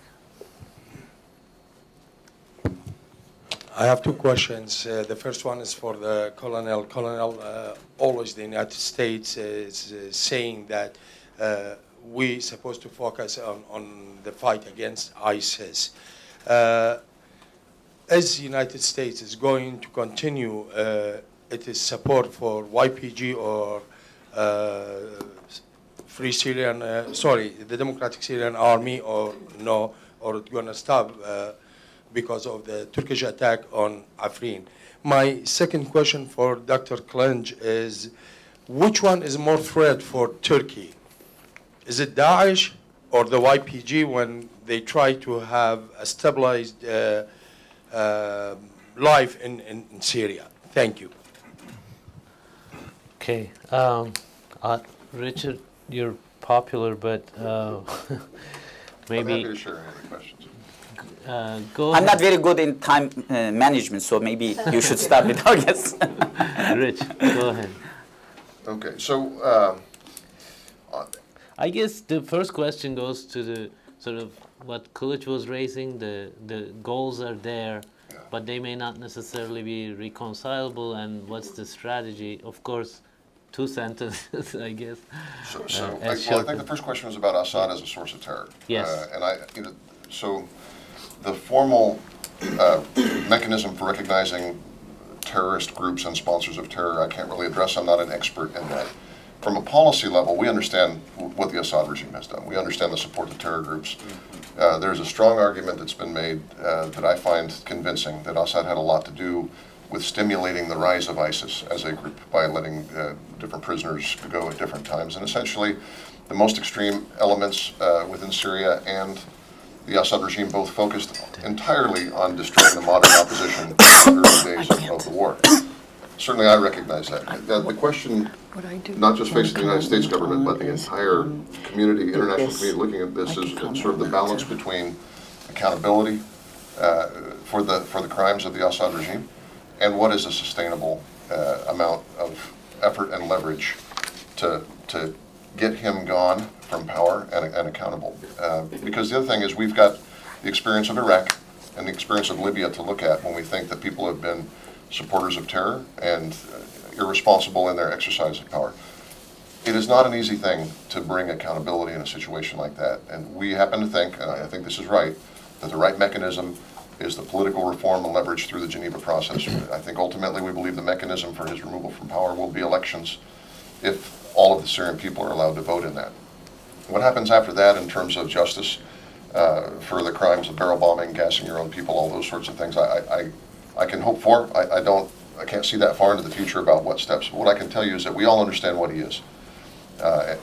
I have two questions. The first one is for the Colonel. Colonel, always the United States is saying that we're supposed to focus on the fight against ISIS. As the United States is going to continue its support for YPG or Free Syrian, the Democratic Syrian Army, or no, or it's going to stop because of the Turkish attack on Afrin. My second question for Dr. Klinge is, which one is more threat for Turkey? Is it Daesh or the YPG when they try to have a stabilized life in Syria? Thank you. Okay. Richard, you're popular, but maybe... I'm happy to share any of the questions. Go I'm ahead. not very good in time management, so maybe you should start with our guests. Rich, go ahead. Okay, so I guess the first question goes to the sort of what Kilic was raising. The goals are there, but they may not necessarily be reconcilable. And what's the strategy? Of course, two sentences, I guess. I think the first question was about Assad as a source of terror. Yes. So the formal mechanism for recognizing terrorist groups and sponsors of terror, I can't really address. I'm not an expert in that. From a policy level, we understand what the Assad regime has done. We understand the support to terror groups. There's a strong argument that's been made that I find convincing that Assad had a lot to do with stimulating the rise of ISIS as a group by letting different prisoners go at different times. And essentially, the most extreme elements within Syria and the Assad regime both focused entirely on destroying the modern opposition in the early days of the war. Certainly I recognize that. The question, not just facing the United States government, but the entire community, international community looking at this is sort of the balance between accountability for the crimes of the Assad regime and what is a sustainable amount of effort and leverage to get him gone from power and accountable. Because the other thing is we've got the experience of Iraq and the experience of Libya to look at when we think that people have been supporters of terror and irresponsible in their exercise of power. It is not an easy thing to bring accountability in a situation like that. And we happen to think, and I think this is right, that the right mechanism is the political reform and leverage through the Geneva process. I think ultimately we believe the mechanism for his removal from power will be elections if all of the Syrian people are allowed to vote in that. What happens after that in terms of justice for the crimes of barrel bombing, gassing your own people, all those sorts of things, I can hope for. I can't see that far into the future about what steps. But what I can tell you is that we all understand what he is.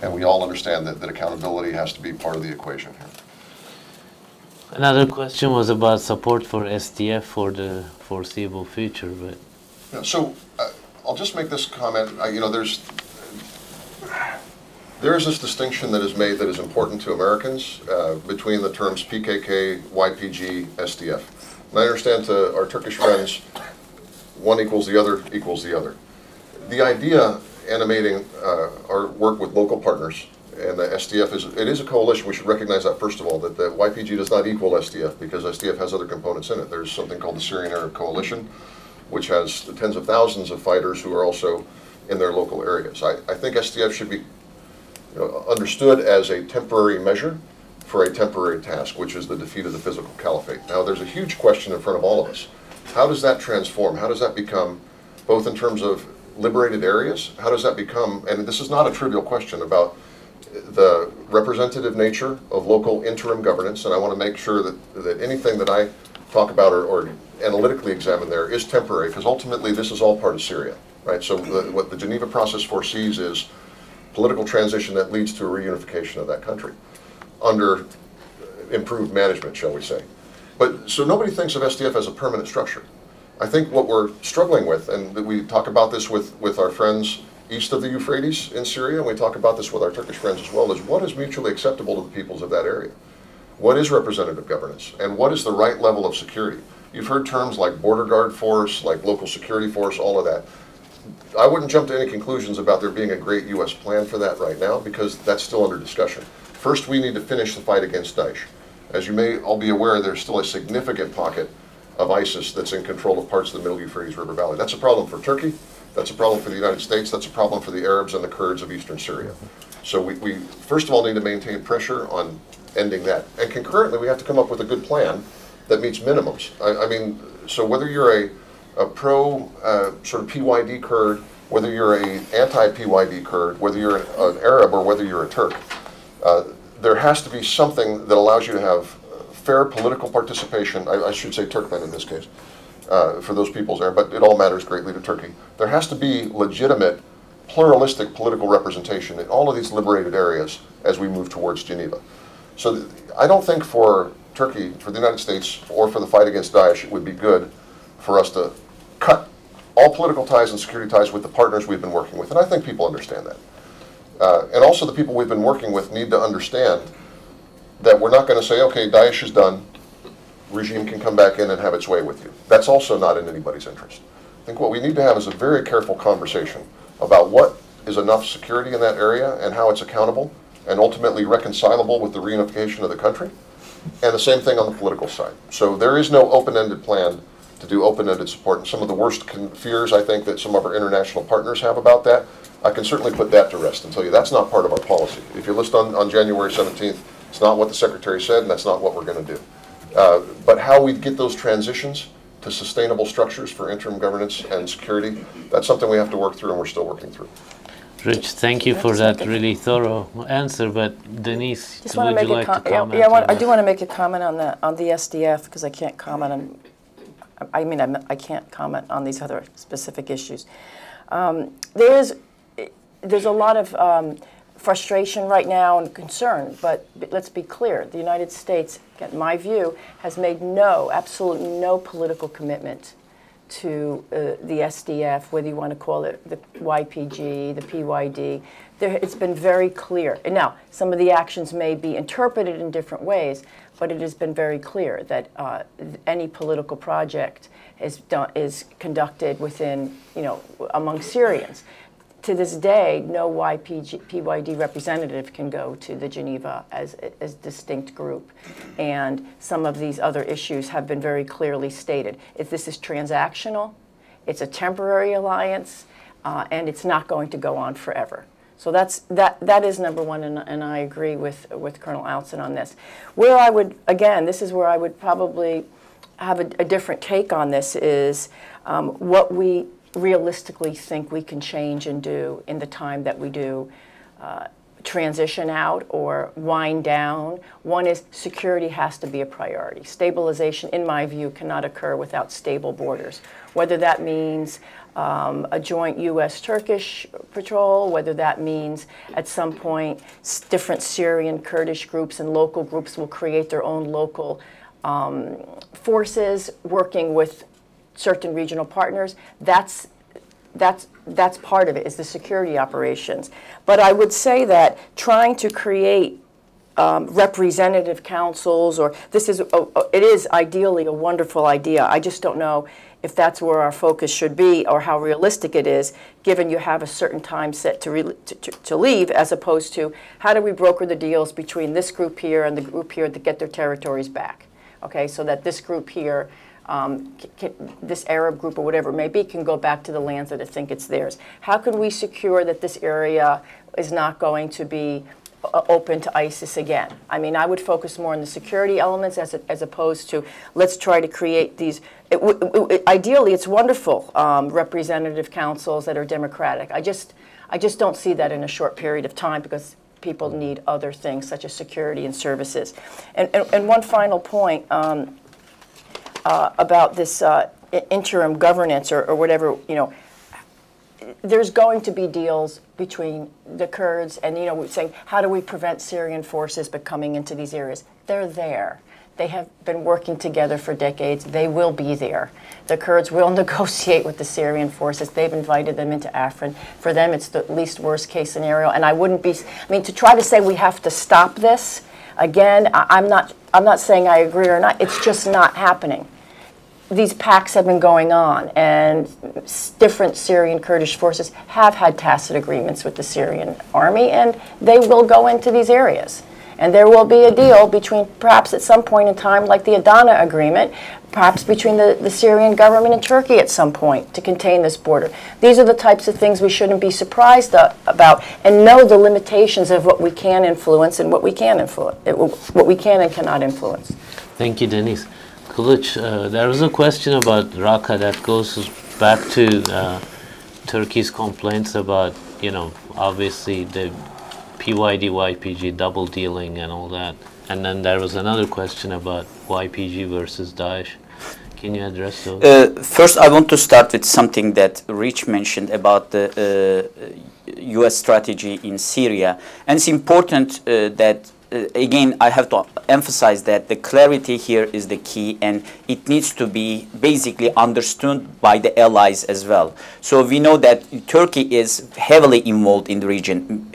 And we all understand that accountability has to be part of the equation here. Another question was about support for SDF for the foreseeable future. But yeah, so I'll just make this comment. There is this distinction that is made that is important to Americans between the terms PKK, YPG, SDF. And I understand to our Turkish friends, one equals the other equals the other. The idea animating our work with local partners, and the SDF is a coalition. We should recognize that first of all, that the YPG does not equal SDF because SDF has other components in it. There's something called the Syrian Arab Coalition, which has tens of thousands of fighters who are also in their local areas. I think SDF should be understood as a temporary measure for a temporary task, which is the defeat of the physical caliphate. Now, there's a huge question in front of all of us. How does that transform? How does that become, both in terms of liberated areas, how does that become, and this is not a trivial question about the representative nature of local interim governance, and I want to make sure that anything that I talk about or analytically examine there is temporary, because ultimately this is all part of Syria, right? So what the Geneva process foresees is political transition that leads to a reunification of that country under improved management, shall we say. But so nobody thinks of SDF as a permanent structure. I think what we're struggling with, and we talk about this with our friends east of the Euphrates in Syria, and we talk about this with our Turkish friends as well, is what is mutually acceptable to the peoples of that area? What is representative governance? And what is the right level of security? You've heard terms like border guard force, like local security force, all of that. I wouldn't jump to any conclusions about there being a great U.S. plan for that right now, because that's still under discussion. First, we need to finish the fight against Daesh. As you may all be aware, there's still a significant pocket of ISIS that's in control of parts of the Middle Euphrates River Valley. That's a problem for Turkey. That's a problem for the United States. That's a problem for the Arabs and the Kurds of eastern Syria. So we first of all need to maintain pressure on ending that. And concurrently, we have to come up with a good plan that meets minimums. I mean, so whether you're a pro sort of PYD Kurd, whether you're an anti-PYD Kurd, whether you're an Arab or whether you're a Turk, there has to be something that allows you to have fair political participation. I should say Turkmen in this case, for those peoples there, but it all matters greatly to Turkey. There has to be legitimate, pluralistic political representation in all of these liberated areas as we move towards Geneva. So I don't think for Turkey, for the United States, or for the fight against Daesh, it would be good for us to cut all political ties and security ties with the partners we've been working with. And I think people understand that. And also the people we've been working with need to understand that we're not going to say, okay, Daesh is done, regime can come back in and have its way with you. That's also not in anybody's interest. I think what we need to have is a very careful conversation about what is enough security in that area and how it's accountable and ultimately reconcilable with the reunification of the country. And the same thing on the political side. So there is no open-ended plan to do open-ended support. And some of the worst fears, I think, that some of our international partners have about that, I can certainly put that to rest and tell you that's not part of our policy. If you list on January 17th, it's not what the Secretary said, and that's not what we're going to do. But how we get those transitions to sustainable structures for interim governance and security, that's something we have to work through, and we're still working through. Rich, thank you for that really thorough answer. But Denise, would you like to comment? Yeah, I do want to make a comment on the SDF, because I can't comment I mean, I can't comment on these other specific issues. There's a lot of frustration right now and concern, but let's be clear. The United States, in my view, has made absolutely no political commitment to the SDF, whether you want to call it the YPG, the PYD. It's been very clear. And now, some of the actions may be interpreted in different ways, but it has been very clear that any political project is conducted within, among Syrians. To this day, no PYD representative can go to the Geneva as a distinct group. And some of these other issues have been very clearly stated. If this is transactional, it's a temporary alliance, and it's not going to go on forever. So that is number one, and I agree with Colonel Outzen on this. Where I would, again, this is where I would probably have a different take on this is what we realistically think we can change and do in the time that we do transition out or wind down. One is security has to be a priority. Stabilization, in my view, cannot occur without stable borders, whether that means a joint US-Turkish patrol, whether that means at some point different Syrian Kurdish groups and local groups will create their own local forces working with certain regional partners. That's part of it, is the security operations. But I would say that trying to create representative councils, or it is ideally a wonderful idea. I just don't know if that's where our focus should be or how realistic it is, given you have a certain time set to leave, as opposed to how do we broker the deals between this group here and the group here to get their territories back. Okay, so that this group here, this Arab group or whatever it may be, can go back to the lands that they think it's theirs. How can we secure that this area is not going to be open to ISIS again? I mean, I would focus more on the security elements as opposed to let's try to create these. Ideally, it's wonderful representative councils that are democratic. I just don't see that in a short period of time because people need other things such as security and services. And one final point about this interim governance or whatever, there's going to be deals between the Kurds and, we're saying, how do we prevent Syrian forces but coming into these areas? They're there. They have been working together for decades. They will be there. The Kurds will negotiate with the Syrian forces. They've invited them into Afrin. For them, it's the least worst case scenario. And I wouldn't be, to try to say we have to stop this, again, I'm not saying I agree or not. It's just not happening. These pacts have been going on, and different Syrian Kurdish forces have had tacit agreements with the Syrian army, and they will go into these areas. And there will be a deal between, perhaps at some point in time, like the Adana agreement, perhaps between the Syrian government and Turkey at some point to contain this border. These are the types of things we shouldn't be surprised about, and know the limitations of what we can influence and what we can influence, what we can and cannot influence. Thank you, Denise. Kilic, there was a question about Raqqa that goes back to Turkey's complaints about, obviously the PYD, YPG double dealing and all that. And then there was another question about YPG versus Daesh. Can you address those? First, I want to start with something that Rich mentioned about the US strategy in Syria. And it's important that again, I have to emphasize that the clarity here is the key, and it needs to be basically understood by the allies as well. So we know that Turkey is heavily involved in the region.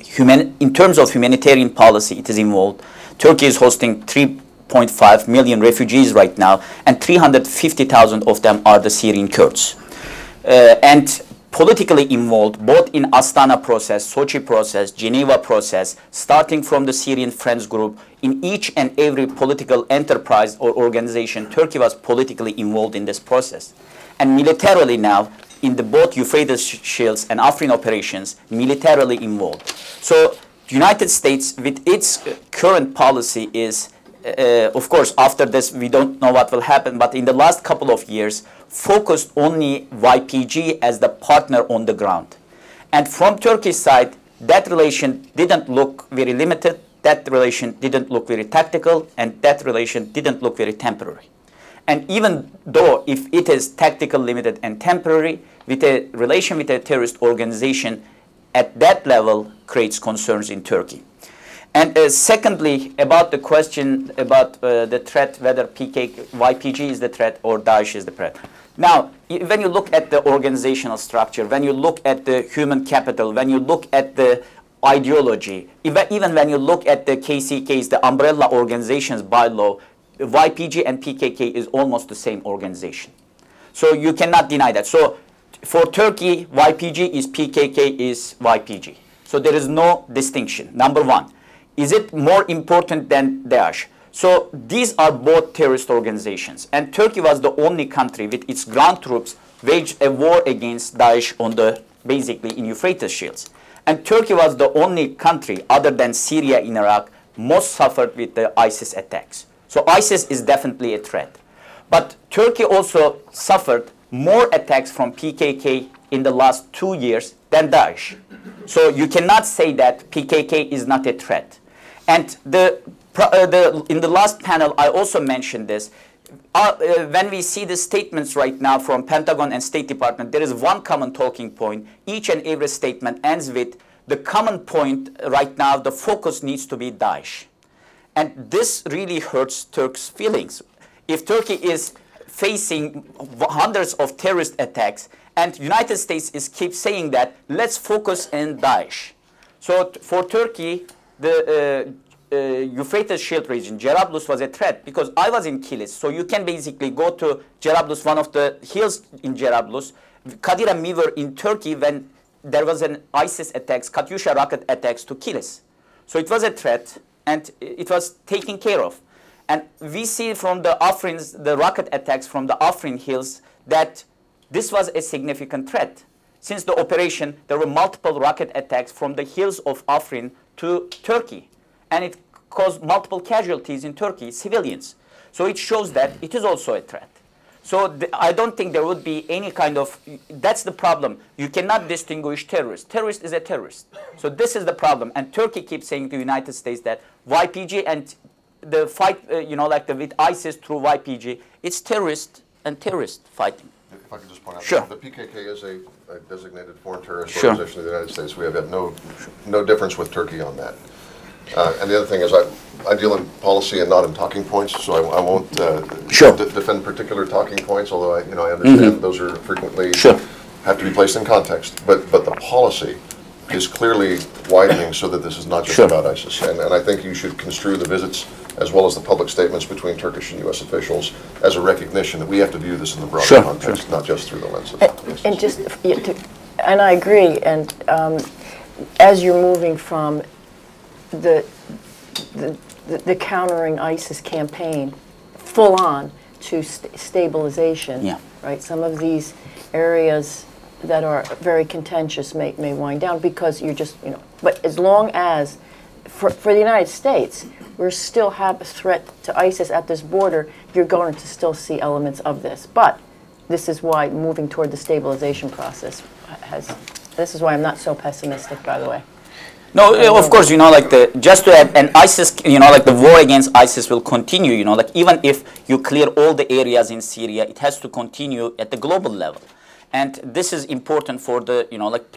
In terms of humanitarian policy, it is involved. Turkey is hosting 3.5 million refugees right now, and 350,000 of them are the Syrian Kurds. And politically involved both in Astana process, Sochi process, Geneva process, starting from the Syrian Friends Group. In each and every political enterprise or organization, Turkey was politically involved in this process. And militarily now, in the both Euphrates Shields and Afrin operations, militarily involved. So the United States, with its current policy is, of course, after this, we don't know what will happen, but in the last couple of years, focused only YPG as the partner on the ground. And from Turkey's side, that relation didn't look very limited, that relation didn't look very tactical, and that relation didn't look very temporary. And even though if it is tactical, limited, and temporary, with a relation with a terrorist organization at that level creates concerns in Turkey. And secondly, about the question about the threat, whether YPG is the threat or Daesh is the threat. Now, when you look at the organizational structure, when you look at the human capital, when you look at the ideology, even when you look at the KCKs, the umbrella organizations by law, YPG and PKK is almost the same organization. So you cannot deny that. So for Turkey, YPG is PKK is YPG. So there is no distinction. Number one, is it more important than Daesh? So these are both terrorist organizations. And Turkey was the only country with its ground troops waged a war against Daesh on the, basically in Euphrates shields. And Turkey was the only country other than Syria in Iraq most suffered with the ISIS attacks. So ISIS is definitely a threat. But Turkey also suffered more attacks from PKK in the last 2 years than Daesh. So you cannot say that PKK is not a threat. And in the last panel, I also mentioned this. When we see the statements right now from Pentagon and State Department, there is one common talking point. Each and every statement ends with the common point right now, the focus needs to be Daesh. And this really hurts Turk's feelings. If Turkey is facing hundreds of terrorist attacks and United States keeps saying that, let's focus on Daesh. So for Turkey, the Euphrates Shield region, Jarablus was a threat because I was in Kilic. So you can basically go to Jarablus, one of the hills in Jarablus. Kadir and me were in Turkey when there was an ISIS attacks, Katyusha rocket attacks to Kilic. So it was a threat and it was taken care of. And we see from the Afrin's, the rocket attacks from the Afrin hills that this was a significant threat. Since the operation, there were multiple rocket attacks from the hills of Afrin to Turkey. And it caused multiple casualties in Turkey, civilians. So it shows that it is also a threat. So I don't think there would be any kind of, that's the problem. You cannot distinguish terrorist. Terrorist is a terrorist. So this is the problem. And Turkey keeps saying to the United States that YPG and the fight, with ISIS through YPG, it's terrorist and terrorist fighting. If I could just point out, sure. The PKK is a designated foreign terrorist organization of the United States. We have had no difference with Turkey on that. And the other thing is I deal in policy and not in talking points, so I won't defend particular talking points, although I understand those are frequently have to be placed in context. But the policy is clearly widening so that this is not just about ISIS. And I think you should construe the visits as well as the public statements between Turkish and U.S. officials as a recognition that we have to view this in the broader context, not just through the lens of ISIS. And I agree. And as you're moving from the countering ISIS campaign full on to stabilization, right? Some of these areas that are very contentious may wind down because you're just, but as long as, for the United States, we still have a threat to ISIS at this border, you're going to still see elements of this. But this is why moving toward the stabilization process this is why I'm not so pessimistic, by the way. No, of course, just to add, and ISIS, the war against ISIS will continue, even if you clear all the areas in Syria, it has to continue at the global level. And this is important for the,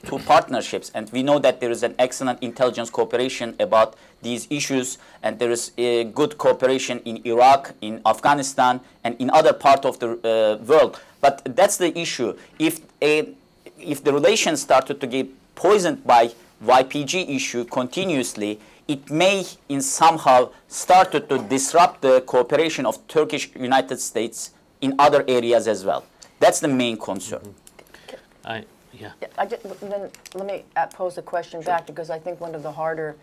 two partnerships. And we know that there is an excellent intelligence cooperation about these issues. And there is a good cooperation in Iraq, in Afghanistan, and in other parts of the world. But that's the issue. If the relations started to get poisoned by YPG issue continuously, it may in somehow started to disrupt the cooperation of Turkish United States in other areas as well. That's the main concern. Then let me pose a question back because I think one of the harder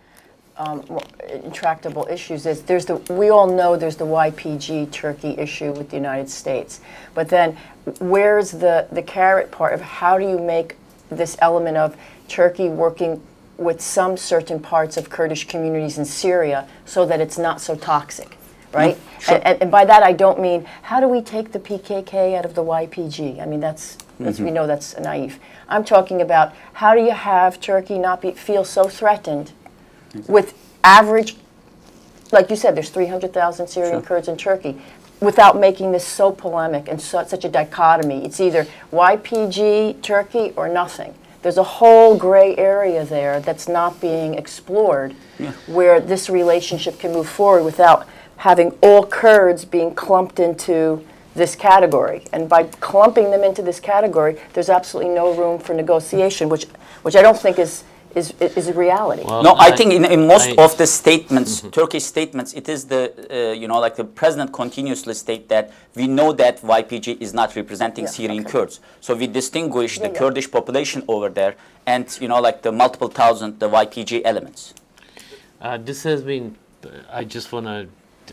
intractable issues is we all know there's the YPG Turkey issue with the United States, but then where's the carrot part of how do you make this element of Turkey working with some certain parts of Kurdish communities in Syria so that it's not so toxic, right? And by that I don't mean how do we take the PKK out of the YPG? I mean that's we know that's naive. I'm talking about how do you have Turkey not feel so threatened with average, like you said, there's 300,000 Syrian Kurds in Turkey. without making this so polemic and such a dichotomy. It's either YPG, Turkey, or nothing. There's a whole gray area there that's not being explored, where this relationship can move forward without having all Kurds being clumped into this category. And by clumping them into this category, there's absolutely no room for negotiation, which I don't think is a reality. Well, no, I think in most of the statements, Turkish statements, it is the, you know, like the president continuously state that we know that YPG is not representing Syrian Kurds. So we distinguish the Kurdish population over there and, you know, like the multiple thousand, the YPG elements. This has been, I just want to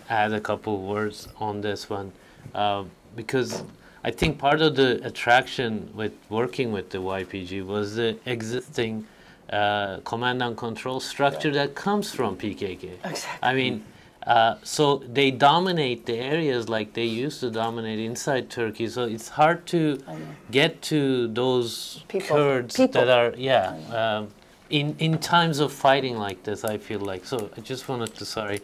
add a couple words on this one, because I think part of the attraction with working with the YPG was the existing command and control structure that comes from PKK. Exactly. I mean, so they dominate the areas like they used to dominate inside Turkey. So it's hard to get to those Kurds that are, in times of fighting like this, I feel like. So I just wanted to,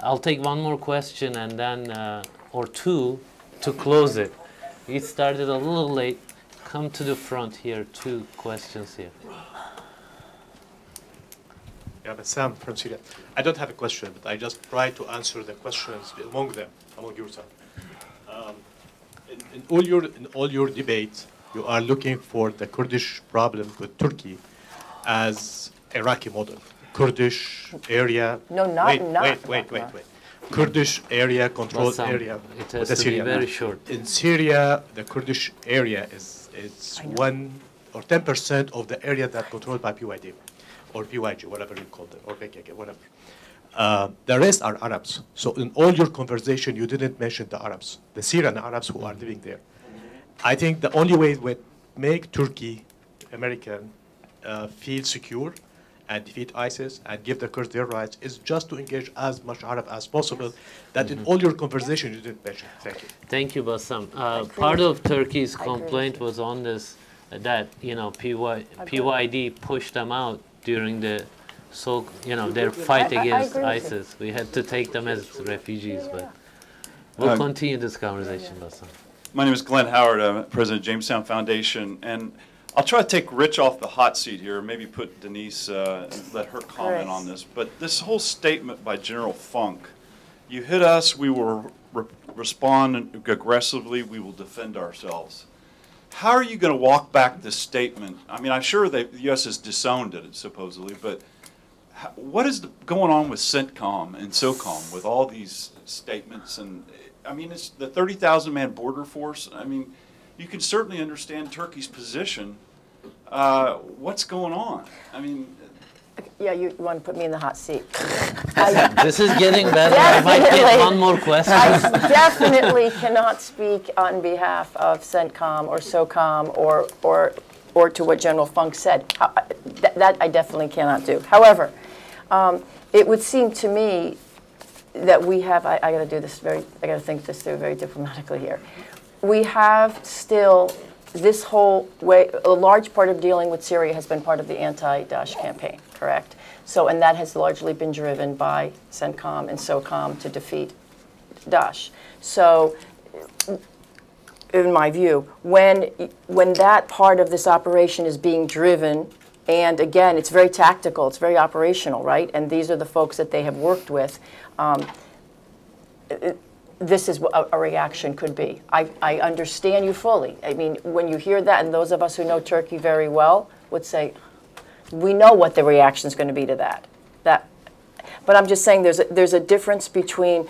I'll take one more question and then, or two, to close it. We started a little late. Come to the front here, 2 questions here. Yeah, but Sam from Syria. I don't have a question, but I just try to answer the questions among yourself. In all your debates, you are looking for the Kurdish problem with Turkey as Iraqi model. Kurdish area. No, not. Wait. Kurdish area, controlled area. It has to be very short. In Syria, the Kurdish area is 1 or 10% of the area that controlled by PYD. Or PYG, whatever you call it, or PKK, whatever. The rest are Arabs. So in all your conversation, you didn't mention the Arabs, the Syrian Arabs who are living there. I think the only way we make Turkey, American, feel secure and defeat ISIS and give the Kurds their rights is just to engage as much Arab as possible. That in all your conversation you didn't mention. Thank you. Thank you, Bassam. Part of Turkey's complaint was on this, that PYD pushed them out during the their fight against ISIS. We had to take them as refugees, but we'll continue this conversation, Bassam. My name is Glenn Howard. I'm president of Jamestown Foundation, and I'll try to take Rich off the hot seat here, maybe put Denise and let her comment on this. But this whole statement by General Funk, you hit us, we will respond aggressively, we will defend ourselves. How are you going to walk back this statement? I mean, I'm sure the U.S. has disowned it, supposedly, but what is going on with CENTCOM and SOCOM with all these statements? And I mean, it's the 30,000-man border force. I mean, you can certainly understand Turkey's position. What's going on? I mean... Yeah, you want to put me in the hot seat. This is getting better. I might get one more question. I definitely cannot speak on behalf of CENTCOM or SOCOM or to what General Funk said. That I definitely cannot do. However, it would seem to me that we have, I got to do this I got to think this through very diplomatically here. We have still this whole way, a large part of dealing with Syria has been part of the anti-Daesh campaign, correct? So, and that has largely been driven by CENTCOM and SOCOM to defeat Daesh. So, in my view, when that part of this operation is being driven, and again, it's very tactical, it's very operational, right? And these are the folks that they have worked with. This is what a reaction could be. I understand you fully. I mean, when you hear that, and those of us who know Turkey very well would say, we know what the reaction is going to be to that. But I'm just saying there's a difference between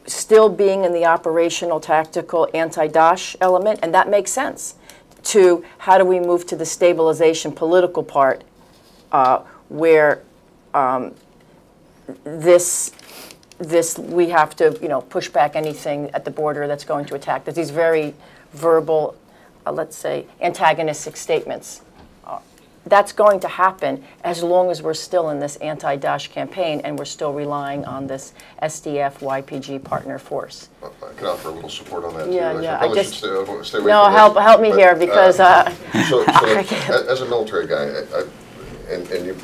still being in the operational, tactical, anti-Daesh element, and that makes sense, to how do we move to the stabilization political part where we have to, push back anything at the border that's going to attack. There's these very verbal, let's say, antagonistic statements. That's going to happen as long as we're still in this anti-Daesh campaign and we're still relying on this SDF YPG partner force. I can offer a little support on that too. Yeah. I just stay away from help me here because so as a military guy,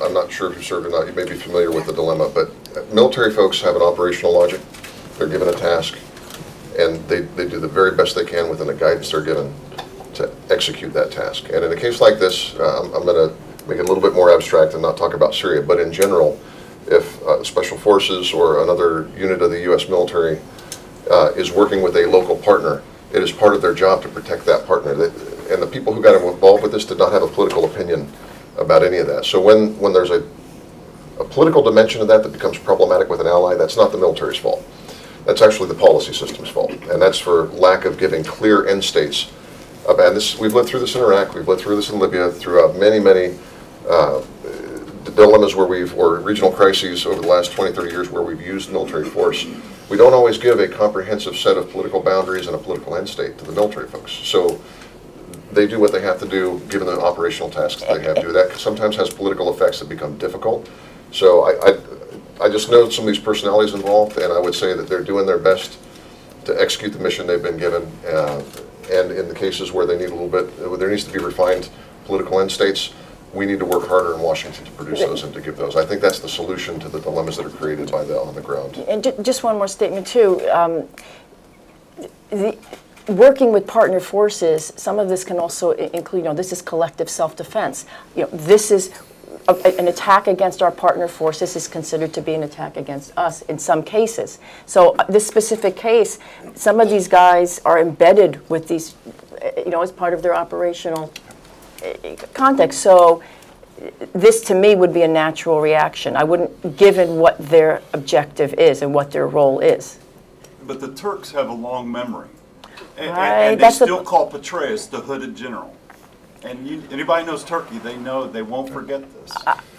I'm not sure if you served or not, you may be familiar with the dilemma, but military folks have an operational logic. They're given a task, and they do the very best they can within the guidance they're given to execute that task. And in a case like this, I'm going to make it a little bit more abstract and not talk about Syria, but in general, if Special Forces or another unit of the U.S. military is working with a local partner, it is part of their job to protect that partner. And the people who got involved with this did not have a political opinion about any of that. So when there's a political dimension of that becomes problematic with an ally, that's not the military's fault. That's actually the policy system's fault. And that's for lack of giving clear end states. And this, we've lived through this in Iraq, we've lived through this in Libya, throughout many, many dilemmas or regional crises over the last 20, 30 years where we've used military force. We don't always give a comprehensive set of political boundaries and a political end state to the military folks. So they do what they have to do given the operational tasks that they have to do. That sometimes has political effects that become difficult. So I just know some of these personalities involved, and I would say that they're doing their best to execute the mission they've been given. And in the cases where they need a little bit, where there needs to be refined political end states, we need to work harder in Washington to produce those and to give those. I think that's the solution to the dilemmas that are created by the on the ground. And just one more statement too. Working with partner forces, some of this can also include, this is collective self-defense. This is an attack against our partner forces is considered to be an attack against us in some cases. So this specific case, some of these guys are embedded with these, as part of their operational context. So this to me would be a natural reaction. I wouldn't, given what their objective is and what their role is. But the Turks have a long memory. Right. And they still call Petraeus the hooded general. And anybody knows Turkey, they know they won't forget this.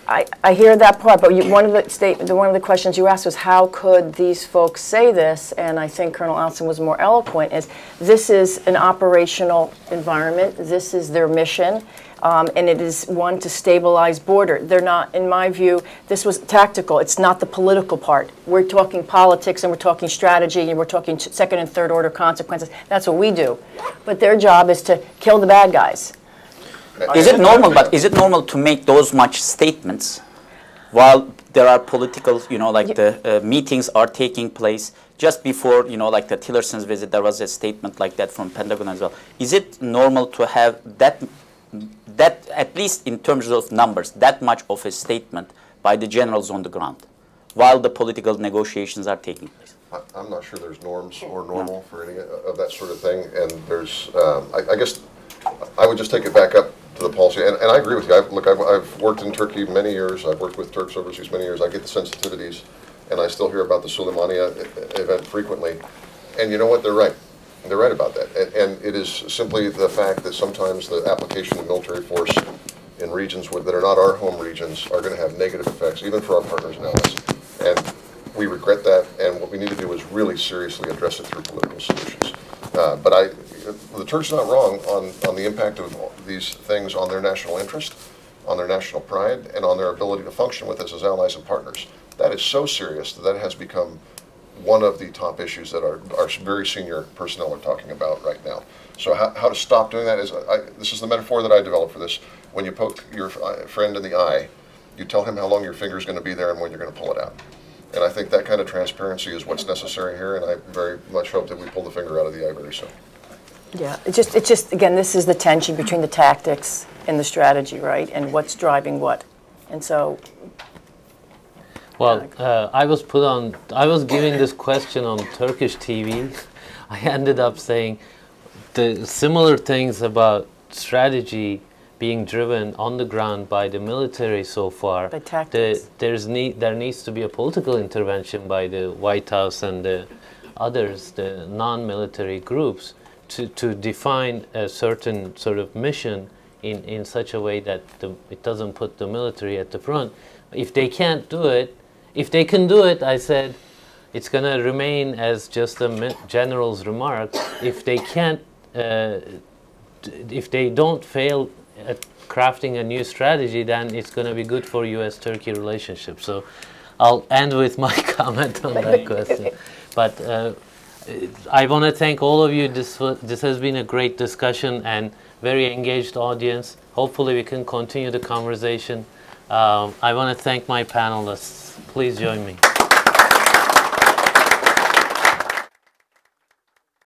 I hear that part, but one of the questions you asked was how could these folks say this? And I think Colonel Outzen was more eloquent. Is this is an operational environment? This is their mission, and it is one to stabilize border. They're not, in my view, this was tactical. It's not the political part. We're talking politics and we're talking strategy and we're talking second and third order consequences. That's what we do. But their job is to kill the bad guys. Is it normal? But is it normal to make those much statements while there are political, the meetings are taking place just before, like the Tillerson's visit? There was a statement like that from Pentagon as well. Is it normal to have that at least in terms of numbers, that much of a statement by the generals on the ground while the political negotiations are taking place? I'm not sure there's norms or normal for any of that sort of thing, and there's, I guess, I would just take it back up to the policy, and I agree with you. I've worked in Turkey many years. I've worked with Turks overseas many years. I get the sensitivities, and I still hear about the Suleimania event frequently. And you know what? They're right. They're right about that. And it is simply the fact that sometimes the application of military force in regions that are not our home regions are going to have negative effects, even for our partners and allies. And we regret that, and what we need to do is really seriously address it through political solutions. But the Turks are not wrong on the impact of these things on their national interest, on their national pride, and on their ability to function with us as allies and partners. That is so serious that has become one of the top issues that our very senior personnel are talking about right now. So how to stop doing that is, this is the metaphor that I developed for this. When you poke your friend in the eye, you tell him how long your finger is going to be there and when you're going to pull it out. And I think that kind of transparency is what's necessary here, and I very much hope that we pull the finger out of the eye very soon. Yeah, it's just again, this is the tension between the tactics and the strategy, right? And what's driving what. And so... Well, I was giving this question on Turkish TV. I ended up saying the similar things about strategy being driven on the ground by the military so far. By tactics. There needs to be a political intervention by the White House and the others, the non-military groups, to define a certain sort of mission in such a way that it doesn't put the military at the front. If they can't do it, if they can do it, I said, it's going to remain as just a general's remark. If they can't, if they don't fail at crafting a new strategy, then it's going to be good for U.S.-Turkey relationship. So I'll end with my comment on that question. But I want to thank all of you. This has been a great discussion and very engaged audience. Hopefully we can continue the conversation. I want to thank my panelists. Please join me.